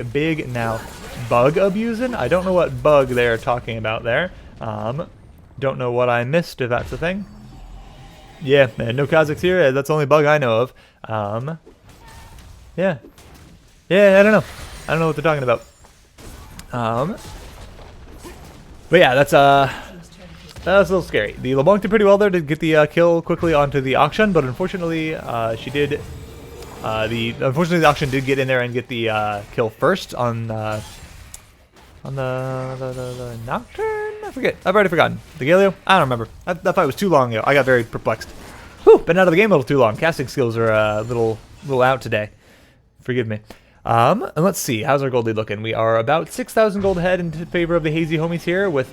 big now. Bug abusing? I don't know what bug they're talking about there. Don't know what I missed, if that's a thing. Yeah, man, no Kazakhs here. That's the only bug I know of. Yeah, I don't know. I don't know what they're talking about. But yeah, that's a little scary. The LeBlanc did pretty well there to get the kill quickly onto the Auction, but unfortunately, the Auction did get in there and get the kill first on the Nocturne. I forget. I've already forgotten. The Galio. I don't remember. That fight was too long ago. I got very perplexed. Whew, been out of the game a little too long. Casting skills are a little out today. Forgive me. And let's see, how's our gold lead looking? We are about 6,000 gold ahead in favor of the Hazy homies here with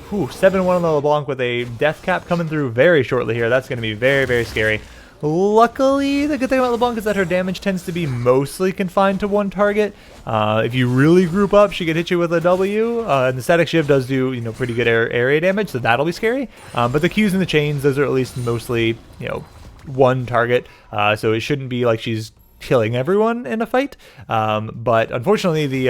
7-1 on the LeBlanc with a death cap coming through very shortly here. That's going to be very, very scary. Luckily, the good thing about LeBlanc is that her damage tends to be mostly confined to one target. If you really group up, she can hit you with a W, and the static shiv does do, you know, pretty good area damage, so that'll be scary. But the Qs and the chains, those are at least mostly, you know, one target, so it shouldn't be like she's killing everyone in a fight. But unfortunately, the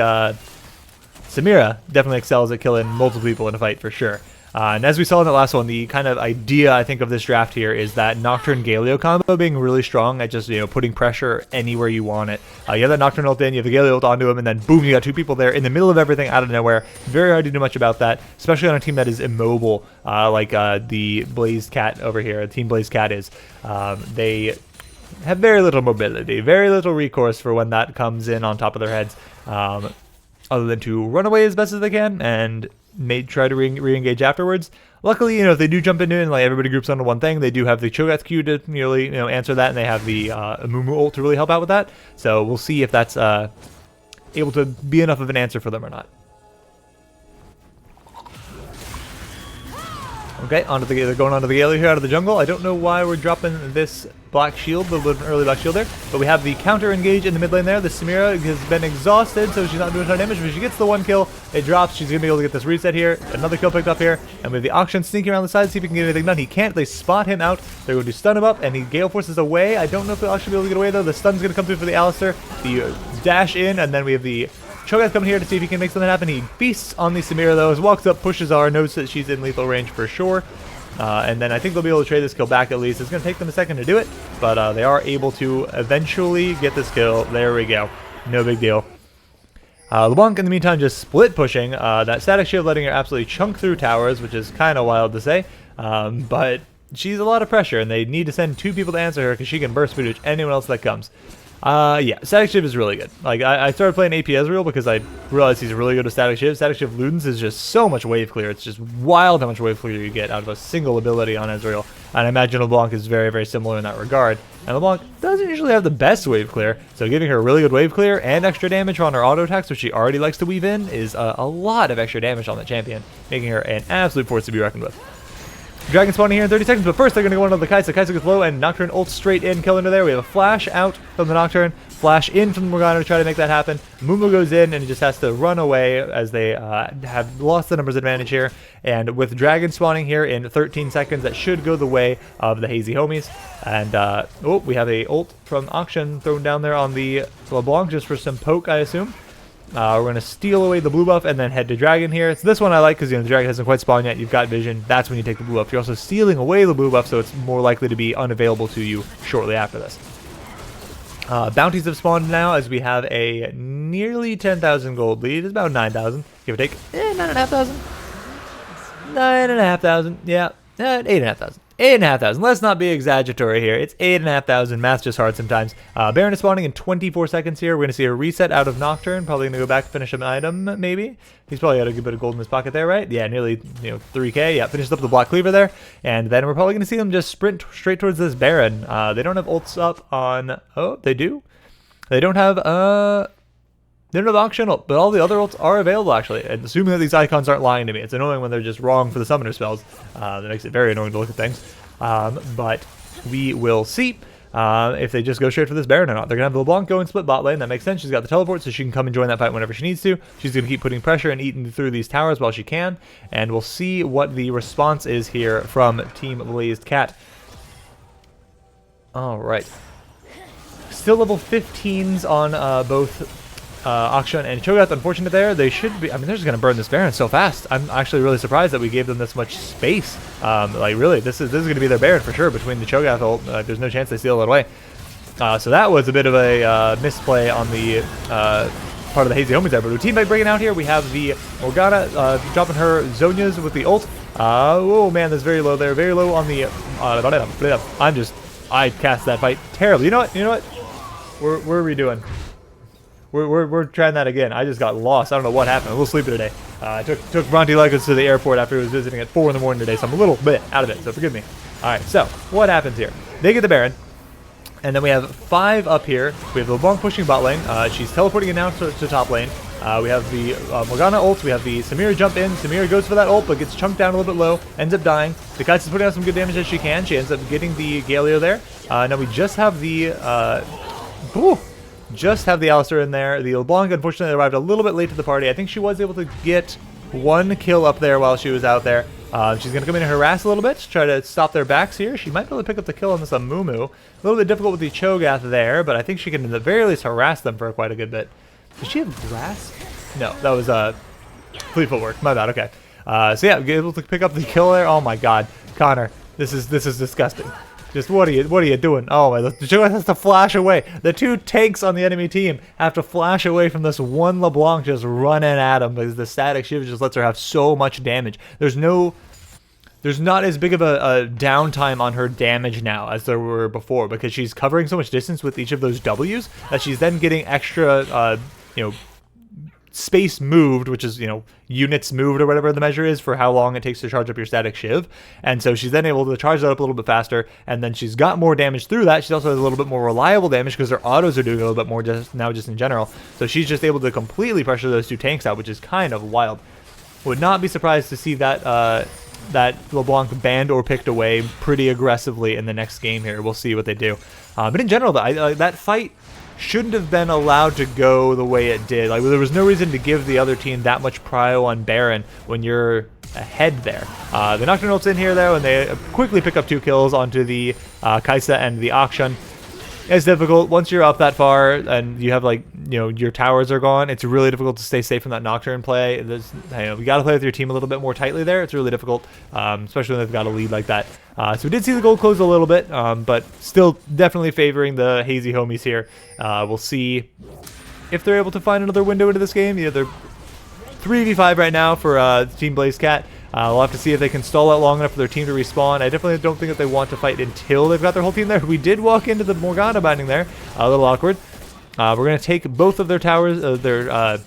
Samira definitely excels at killing multiple people in a fight for sure. And as we saw in the last one, the kind of idea, I think, of this draft here is that Nocturne Galio combo being really strong at just, you know, putting pressure anywhere you want it. You have that Nocturne ult in, you have the Galio ult onto him, and then boom, you got two people there in the middle of everything out of nowhere. Very hard to do much about that, especially on a team that is immobile, like the BlazedCat over here, Team BlazedCat is. They have very little mobility, very little recourse for when that comes in on top of their heads, other than to run away as best as they can and may try to re-engage afterwards. Luckily, you know, if they do jump into it and like everybody groups onto one thing, they do have the Cho'Gath Q to nearly, you know, answer that, and they have the Amumu ult to really help out with that. So we'll see if that's able to be enough of an answer for them or not. Okay, they're going onto the Galio here out of the jungle. I don't know why we're dropping this black shield, the early black shield there, but we have the counter engage in the mid lane there. The Samira has been exhausted, so she's not doing a ton of damage, but she gets the one kill, it drops, she's going to be able to get this reset here. Another kill picked up here, and we have the Auction sneaking around the side, see if he can get anything done. He can't, they spot him out, they're going to stun him up, and he Gale Forces away. I don't know if the Auction will be able to get away though. The stun's going to come through for the Alistar, the dash in, and then we have the Cho'Gath coming here to see if he can make something happen. He feasts on the Samira though, walks up, pushes R, knows that she's in lethal range for sure. And then I think they'll be able to trade this kill back at least. It's going to take them a second to do it, but they are able to eventually get this kill. There we go. No big deal. LeBlanc in the meantime just split pushing. That static shield letting her absolutely chunk through towers, which is kind of wild to say. But she's a lot of pressure, and they need to send two people to answer her because she can burst speed anyone else that comes. Yeah, Static Shiv is really good. Like, I started playing AP Ezreal because I realized he's really good at Static Shiv. Static Shiv Ludens is just so much wave clear. It's just wild how much wave clear you get out of a single ability on Ezreal. And I imagine LeBlanc is very, very similar in that regard. And LeBlanc doesn't usually have the best wave clear, so giving her really good wave clear and extra damage on her auto attacks, which she already likes to weave in, is a lot of extra damage on that champion, making her an absolute force to be reckoned with. Dragon spawning here in 30 seconds, but first they're going to go into the Kai'Sa. Kai'Sa gets low, and Nocturne ults straight in, kill into there. We have a flash out from the Nocturne, flash in from the Morgana to try to make that happen. Mumu goes in, and he just has to run away as they have lost the numbers advantage here. And with Dragon spawning here in 13 seconds, that should go the way of the Hazy homies. And, oh, we have a ult from Auction thrown down there on the LeBlanc just for some poke, I assume. We're going to steal away the blue buff and then head to Dragon here. So this one I like because, you know, the Dragon hasn't quite spawned yet. You've got vision. That's when you take the blue buff. You're also stealing away the blue buff, so it's more likely to be unavailable to you shortly after this. Bounties have spawned now as we have a nearly 10,000 gold lead. It's about 9,000, give or take. 9,500. 9,500. Yeah, 8,500. 8,500. Let's not be exaggeratory here. It's 8,500. Math's just hard sometimes. Baron is spawning in 24 seconds here. We're going to see a reset out of Nocturne. Probably going to go back, finish an item, maybe. He's probably got a good bit of gold in his pocket there, right? Yeah, nearly, you know, 3k. Yeah, finishes up the Black Cleaver there. And then we're probably going to see them just sprint straight towards this Baron. They don't have ults up on... Oh, they do? They don't have... They don't have Auction ult, but all the other ults are available, actually. And assuming that these icons aren't lying to me. It's annoying when they're just wrong for the summoner spells. That makes it very annoying to look at things. But we will see if they just go straight for this Baron or not. They're going to have the LeBlanc go and split bot lane. That makes sense. She's got the teleport, so she can come and join that fight whenever she needs to. She's going to keep putting pressure and eating through these towers while she can. And we'll see what the response is here from Team BlazedCat. All right. Still level 15s on both... Auction and Cho'Gath, unfortunate there. They should be, I mean, they're just going to burn this Baron so fast. I'm actually really surprised that we gave them this much space. Like, really, this is going to be their Baron for sure between the Cho'Gath ult. There's no chance they steal it away. So that was a bit of a misplay on the part of the Hazy homies there. But with team fight breaking out here, we have the Morgana dropping her Zhonya's with the ult. Oh, man, that's very low there. Very low on the... I cast that fight terribly. You know what? You know what? We're redoing. We're trying that again. I just got lost. I don't know what happened. A little sleepy today. I took Bronte Legos to the airport after he was visiting at 4 in the morning today, so I'm a little bit out of it, so forgive me. Alright, so what happens here? They get the Baron, and then we have 5 up here. We have LeBlanc pushing bot lane. She's teleporting in now to top lane. We have the Morgana ult, we have the Samira jump in. Samira goes for that ult, but gets chunked down a little bit low, ends up dying. The Kai'Sa's putting out some good damage as she can. She ends up getting the Galio there. Now we just have the Alistar in there. The LeBlanc unfortunately arrived a little bit late to the party. I think she was able to get one kill up there while she was out there. She's going to come in and harass a little bit to try to stop their backs here. She might be able to pick up the kill on this Amumu. A little bit difficult with the Cho'Gath there, but I think she can at the very least harass them for quite a good bit. Does she have grass? No, that was fleet footwork. My bad, okay. So yeah, able to pick up the kill there. Oh my god. Connor, this is disgusting. Just what are you doing? Oh my, the Cho'Gath has to flash away. The two tanks on the enemy team have to flash away from this one LeBlanc just running at him because the static shiv just lets her have so much damage. There's not as big of a downtime on her damage now as there were before because she's covering so much distance with each of those W's that she's then getting extra, space moved, which is, units moved or whatever the measure is for how long it takes to charge up your static shiv. And so she's then able to charge that up a little bit faster, and then she's got more damage through that. She also has a little bit more reliable damage because her autos are doing a little bit more just in general. So she's just able to completely pressure those two tanks out, which is kind of wild. Would not be surprised to see that that LeBlanc banned or picked away pretty aggressively in the next game here. We'll see what they do. But in general, though, that fight shouldn't have been allowed to go the way it did. Like, there was no reason to give the other team that much prio on Baron when you're ahead there. The Nocturne ult's in here, though, and they quickly pick up 2 kills onto the Kai'Sa and the Akshan. It's difficult. Once you're up that far and you have, your towers are gone, it's really difficult to stay safe from that Nocturne play. We got to play with your team a little bit more tightly there. It's really difficult, especially when they've got a lead like that. So we did see the gold close a little bit, but still definitely favoring the Hazy homies here. We'll see if they're able to find another window into this game. Yeah, they're 3v5 right now for Team BlazedCat. We'll have to see if they can stall out long enough for their team to respawn. I definitely don't think that they want to fight until they've got their whole team there. We did walk into the Morgana binding there. A little awkward. We're going to take both of their towers, their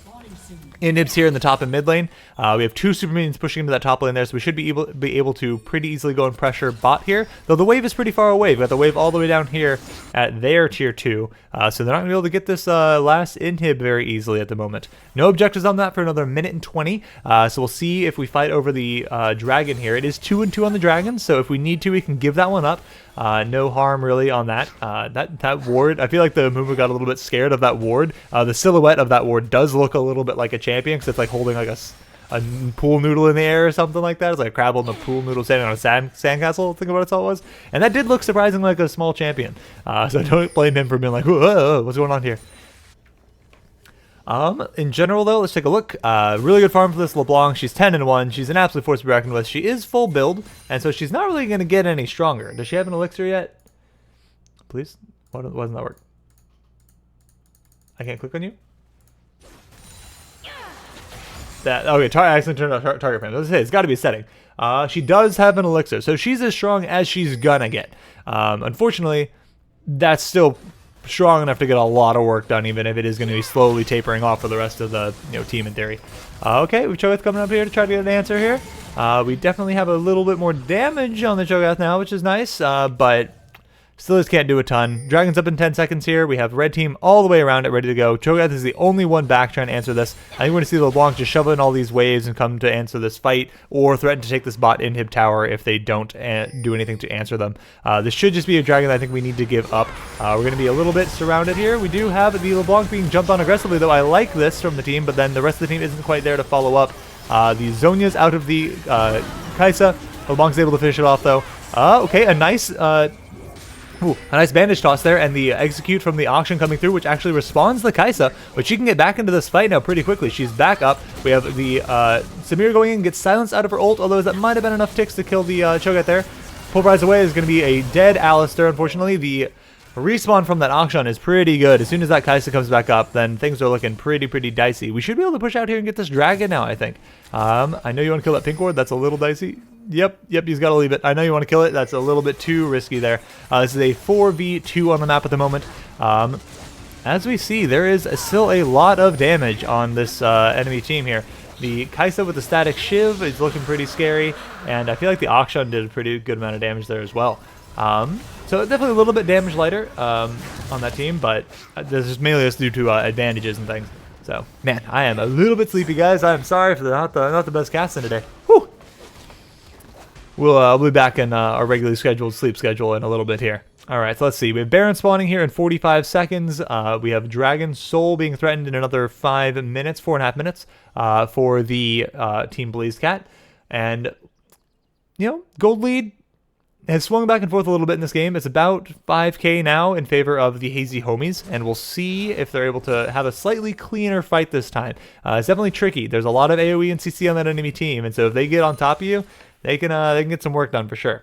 inhibs here in the top and mid lane. We have 2 super minions pushing into that top lane there, so we should be able to pretty easily go and pressure bot here. Though the wave is pretty far away. We've got the wave all the way down here at their tier 2. So they're not going to be able to get this last inhib very easily at the moment. No objectives on that for another minute and 20. So we'll see if we fight over the dragon here. It is 2-2 on the dragon, so if we need to, we can give that one up. No harm really on that. That ward, I feel like the Mumu got a little bit scared of that ward. The silhouette of that ward does look a little bit like a champion because it's like holding like a pool noodle in the air or something like that. It's like a crab holding a pool noodle standing on a sandcastle. Think about it, all it was. And that did look surprisingly like a small champion. So don't blame him for being like, whoa, what's going on here? In general, though, let's take a look. Really good farm for this LeBlanc. She's 10-1. She's an absolute force to be reckoned with. She is full build, and so she's not really going to get any stronger. Does she have an elixir yet? Please? Why doesn't that work? I can't click on you? Okay, I accidentally turned off target frame. It's got to be a setting. She does have an elixir, so she's as strong as she's gonna get. Unfortunately, that's still strong enough to get a lot of work done, even if it is going to be slowly tapering off for the rest of the team in theory. Okay, we have Cho'Gath coming up here to try to get an answer here. We definitely have a little bit more damage on the Cho'Gath now, which is nice, but still just can't do a ton. Dragon's up in 10 seconds here. We have red team all the way around it ready to go. Cho'Gath is the only one back trying to answer this. I think we're going to see LeBlanc just shove in all these waves and come to answer this fight, or threaten to take this bot inhib tower if they don't do anything to answer them. This should just be a dragon that I think we need to give up. We're going to be a little bit surrounded here. We do have the LeBlanc being jumped on aggressively, though. I like this from the team, but then the rest of the team isn't quite there to follow up. The Zhonya's out of the Kai'Sa. LeBlanc's able to finish it off, though. Okay, a nice bandage toss there, and the execute from the auction coming through, which actually respawns the Kai'Sa, but she can get back into this fight now pretty quickly. She's back up. We have the Samir going in, gets silenced out of her ult, although that might have been enough ticks to kill the Cho'Gath there. Pulverize away is going to be a dead Alistar, unfortunately. The respawn from that auction is pretty good. As soon as that Kai'Sa comes back up, then things are looking pretty dicey. We should be able to push out here and get this dragon now, I think. I know you want to kill that pink ward. That's a little dicey. Yep, he's got to leave it. I know you want to kill it. That's a little bit too risky there. This is a 4v2 on the map at the moment. As we see, there is still a lot of damage on this enemy team here. The Kai'Sa with the static shiv is looking pretty scary, and I feel like the Akshan did a pretty good amount of damage there as well. So definitely a little bit damage lighter on that team, but this is mainly just due to advantages and things. So, man, I am a little bit sleepy, guys. I'm sorry for not the best casting today. Whew. We'll be back in our regularly scheduled sleep schedule in a little bit here. All right, so let's see. We have Baron spawning here in 45 seconds. We have Dragon Soul being threatened in another 5 minutes, 4.5 minutes for the Team BlazedCat. And, you know, gold lead has swung back and forth a little bit in this game. It's about 5k now in favor of the Hazy homies, and we'll see if they're able to have a slightly cleaner fight this time. It's definitely tricky. There's a lot of AoE and CC on that enemy team, and so if they get on top of you, they can get some work done for sure.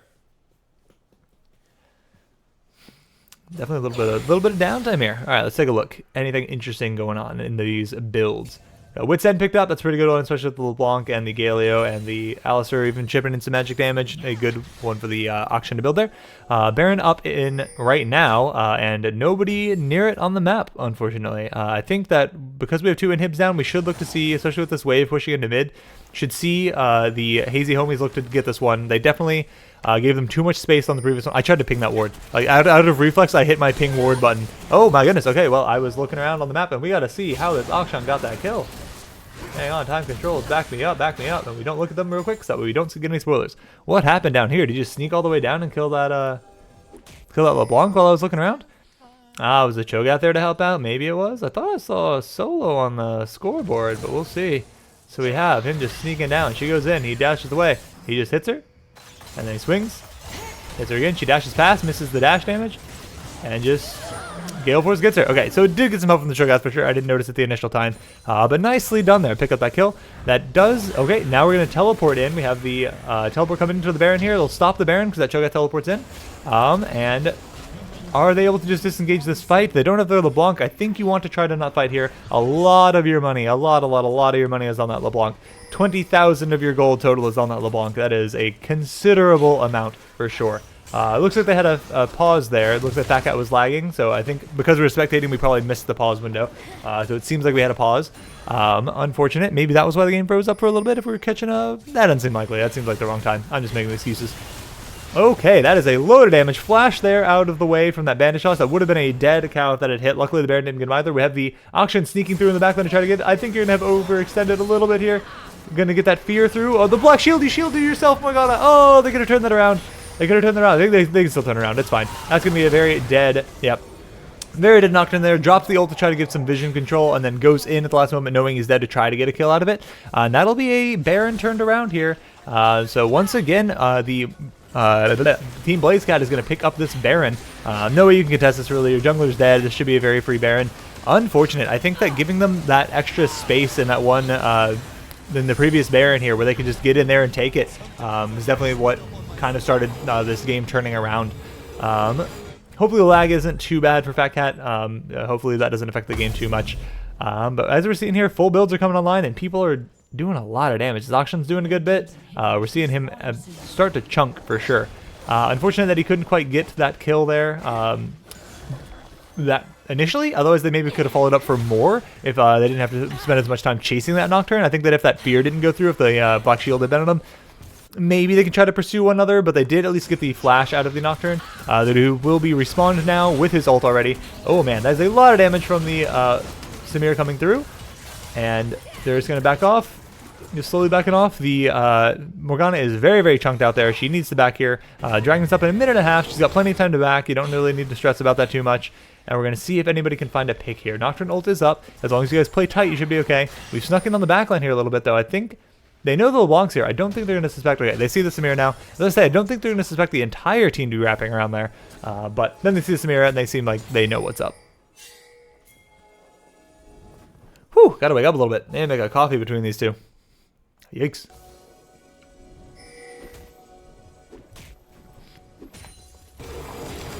Definitely a little bit of downtime here. All right, let's take a look. Anything interesting going on in these builds? Wit's End picked up. That's a pretty good one, especially with the LeBlanc and the Galio and the Alistair even chipping in some magic damage. A good one for the auction to build there. Baron up in right now, and nobody near it on the map, unfortunately. I think that because we have 2 inhibs down, we should look to see, especially with this wave pushing into mid, should see the Hazy homies look to get this one. They definitely gave them too much space on the previous one. I tried to ping that ward. Like out of reflex, I hit my ping ward button. Oh my goodness. Okay, well, I was looking around on the map, and we got to see how this auction got that kill. Hang on, time controls, back me up, and we don't look at them real quick so that way we don't get any spoilers. What happened down here? Did you just sneak all the way down and kill that LeBlanc while I was looking around? Was the Cho'Gath there to help out? Maybe it was. I thought I saw a solo on the scoreboard, but we'll see. So we have him just sneaking down. She goes in, he dashes away. He just hits her, and then he swings. Hits her again, she dashes past, misses the dash damage, and just Gale Force gets her. Okay, so it did get some help from the Cho'Gath for sure. I didn't notice it the initial time, but nicely done there. Pick up that kill. That does, okay, now we're going to teleport in. We have the teleport coming into the Baron here. They'll stop the Baron because that Cho'Gath teleports in. And are they able to just disengage this fight? They don't have their LeBlanc. I think you want to try to not fight here. A lot of your money, a lot of your money is on that LeBlanc. 20,000 of your gold total is on that LeBlanc. That is a considerable amount for sure. It looks like they had a pause there. It looks like BlazedCat was lagging, so I think because we were spectating, we probably missed the pause window. So it seems like we had a pause. Unfortunate. Maybe that was why the game froze up for a little bit if we were catching a... That doesn't seem likely. That seems like the wrong time. I'm just making excuses. Okay, that is a load of damage. Flash there out of the way from that bandage toss. That would have been a dead cow if that had hit. Luckily, the Baron didn't get him either. We have the auction sneaking through in the backline to try to get... I think you're going to have overextended a little bit here. Going to get that fear through. Oh, the black shield. You shielded yourself. Oh my god. Oh, they could have turned that around. They could have turned that around. I think they can still turn around. It's fine. That's going to be a very dead... Yep. Very dead Nocturne there. Drops the ult to try to give some vision control and then goes in at the last moment knowing he's dead to try to get a kill out of it. And that'll be a Baron turned around here. So once again, the Team BlazedCat is going to pick up this Baron. No way you can contest this really. Your jungler's dead. This should be a very free Baron. Unfortunate. I think that giving them that extra space in that one... than the previous Baron here where they can just get in there and take it is definitely what kind of started this game turning around. Hopefully the lag isn't too bad for BlazedCat. Hopefully that doesn't affect the game too much. But as we're seeing here, full builds are coming online and people are doing a lot of damage. His auction's doing a good bit. We're seeing him start to chunk for sure. Unfortunate that he couldn't quite get that kill there. Initially, otherwise they maybe could have followed up for more if they didn't have to spend as much time chasing that Nocturne. I think that if that fear didn't go through, if the Black Shield had been on them, maybe they could try to pursue one another, but they did at least get the flash out of the Nocturne. The dude will be respawned now with his ult already. Oh man, that is a lot of damage from the Samir coming through. And they're just going to back off. Just slowly backing off. The Morgana is very, very chunked out there. She needs to back here. Dragon's up in a minute and a half. She's got plenty of time to back. You don't really need to stress about that too much. And we're going to see if anybody can find a pick here. Nocturne ult is up. As long as you guys play tight, you should be okay. We've snuck in on the backline here a little bit, though. I think they know the LeBlanc's here. I don't think they're going to suspect... Okay, they see the Samira now. As I say, I don't think they're going to suspect the entire team to be wrapping around there. But then they see the Samira, and they seem like they know what's up. Whew, gotta wake up a little bit. And make a coffee between these two. Yikes.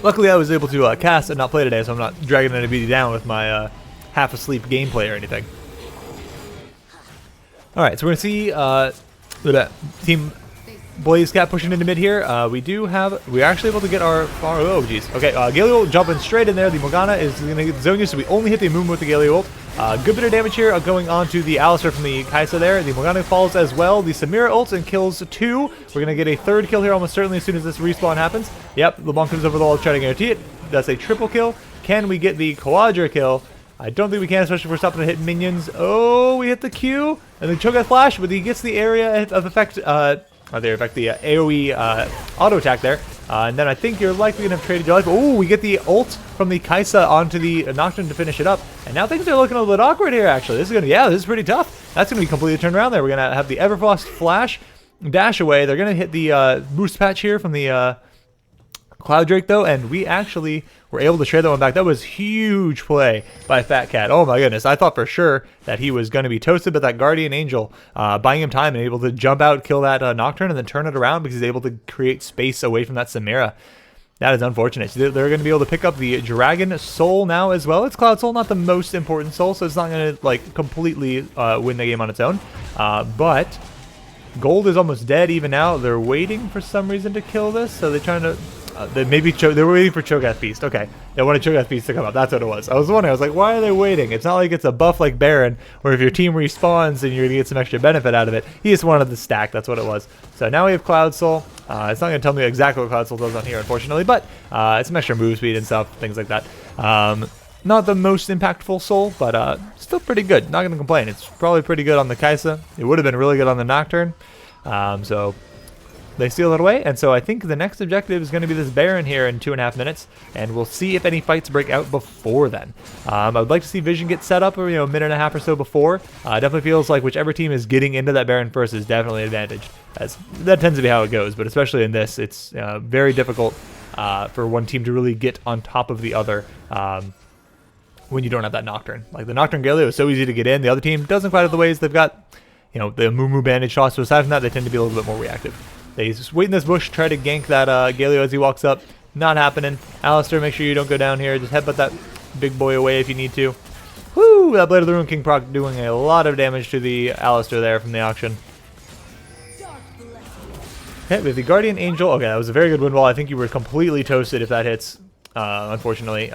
Luckily, I was able to cast and not play today, so I'm not dragging anybody down with my half-asleep gameplay or anything. Alright, so we're going to see Team BlazedCat pushing into mid here. We're actually able to get our... Oh, jeez. Okay, Galio jumping straight in there. The Morgana is going to get zone use, so we only hit the movement with the Galio ult. Good bit of damage here going on to the Alistair from the Kaisa there. The Morgana falls as well. The Samira ults and kills 2. We're going to get a third kill here almost certainly as soon as this respawn happens. Yep, LeBlanc comes over the wall to try to guarantee it. That's a triple kill. Can we get the Quadra kill? I don't think we can, especially if we're stopping to hit minions. Oh, we hit the Q, and the Cho'Gath flash, but he gets the area of effect, the AoE auto attack there. And then I think you're likely going to have traded your life. Oh, we get the ult from the Kaisa onto the Nocturne to finish it up. And now things are looking a little bit awkward here, actually. This is going to, yeah, this is pretty tough. That's going to be completely turned around there. We're going to have the Everfrost flash, dash away. They're going to hit the boost patch here from the Cloud Drake, though, and we actually were able to trade that one back. That was huge play by Fat Cat. Oh my goodness, I thought for sure that he was going to be toasted, but that Guardian Angel buying him time and able to jump out, kill that Nocturne, and then turn it around because he's able to create space away from that Samira. That is unfortunate. So they're going to be able to pick up the Dragon Soul now as well. It's Cloud Soul, not the most important soul, so it's not going to like completely win the game on its own. But Gold is almost dead even now. They're waiting for some reason to kill this, so they're trying to... they were waiting for Cho'Gath Feast. Okay, they wanted Cho'Gath Feast to come up. That's what it was. I was wondering. I was like, why are they waiting? It's not like it's a buff like Baron, where if your team respawns and you're gonna get some extra benefit out of it. He just wanted the stack. That's what it was. So now we have Cloud Soul. It's not gonna tell me exactly what Cloud Soul does on here, unfortunately, but it's some extra move speed and stuff, things like that. Not the most impactful soul, but still pretty good. Not gonna complain. It's probably pretty good on the Kaisa. It would have been really good on the Nocturne. So they steal it away, and so I think the next objective is going to be this Baron here in 2.5 minutes, and we'll see if any fights break out before then. I would like to see Vision get set up, or a minute and a half or so before. Definitely feels like whichever team is getting into that Baron first is definitely advantaged, as that tends to be how it goes. But especially in this, it's very difficult for one team to really get on top of the other when you don't have that Nocturne. Like the Nocturne Galio is so easy to get in. The other team doesn't quite have the ways. They've got the Moo bandage toss. So aside from that, they tend to be a little bit more reactive. They just wait in this bush, try to gank that Galio as he walks up. Not happening. Alistair, make sure you don't go down here. Just headbutt that big boy away if you need to. Woo! That Blade of the Ruin King proc doing a lot of damage to the Alistair there from the auction. Okay, we have the Guardian Angel. Okay, that was a very good wind wall. I think you were completely toasted if that hits, unfortunately.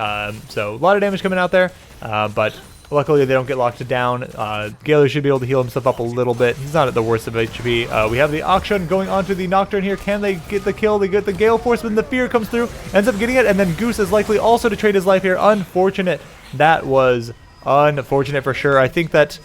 So a lot of damage coming out there, but luckily they don't get locked down. Galio should be able to heal himself up a little bit. He's not at the worst of HP. We have the auction going onto the Nocturne here. Can they get the kill? They get the Gale Force when the Fear comes through. Ends up getting it, and then Goose is likely also to trade his life here. Unfortunate. That was unfortunate for sure. I think that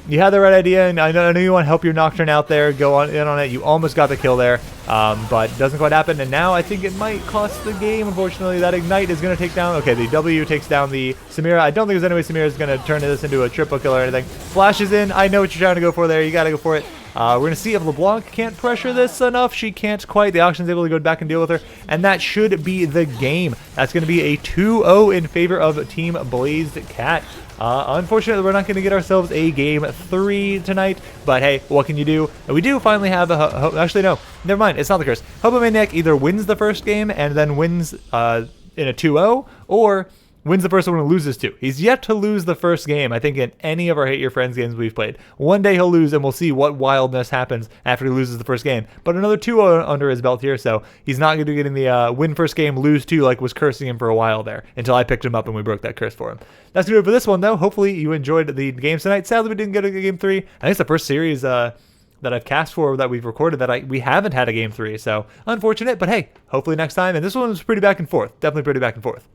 you had the right idea, and I know you want to help your Nocturne out there. Go on in on it. You almost got the kill there, but doesn't quite happen. And now I think it might cost the game, unfortunately. That Ignite is going to take down... Okay, the W takes down the Samira. I don't think there's any way Samira is going to turn this into a triple kill or anything. Flashes in. I know what you're trying to go for there. You got to go for it. We're going to see if LeBlanc can't pressure this enough. She can't quite. The auction's able to go back and deal with her, and that should be the game. That's going to be a 2-0 in favor of Team BlazedCat. Unfortunately, we're not going to get ourselves a Game 3 tonight, but hey, what can you do? And we do finally have a... actually, no. Never mind. It's not the curse. Hobomaniac either wins the first game and then wins in a 2-0, or wins the first one and loses 2. He's yet to lose the first game, I think, in any of our Hate Your Friends games we've played. One day he'll lose, and we'll see what wildness happens after he loses the first game. But another 2-0 under his belt here, so he's not going to be getting the win first game, lose 2, like was cursing him for a while there, until I picked him up and we broke that curse for him. That's going to do it for this one, though. Hopefully you enjoyed the games tonight. Sadly, we didn't get a Game 3. I think it's the first series that I've cast for that we've recorded that we haven't had a Game 3, so unfortunate, but hey, hopefully next time. And this one was pretty back and forth. Definitely pretty back and forth.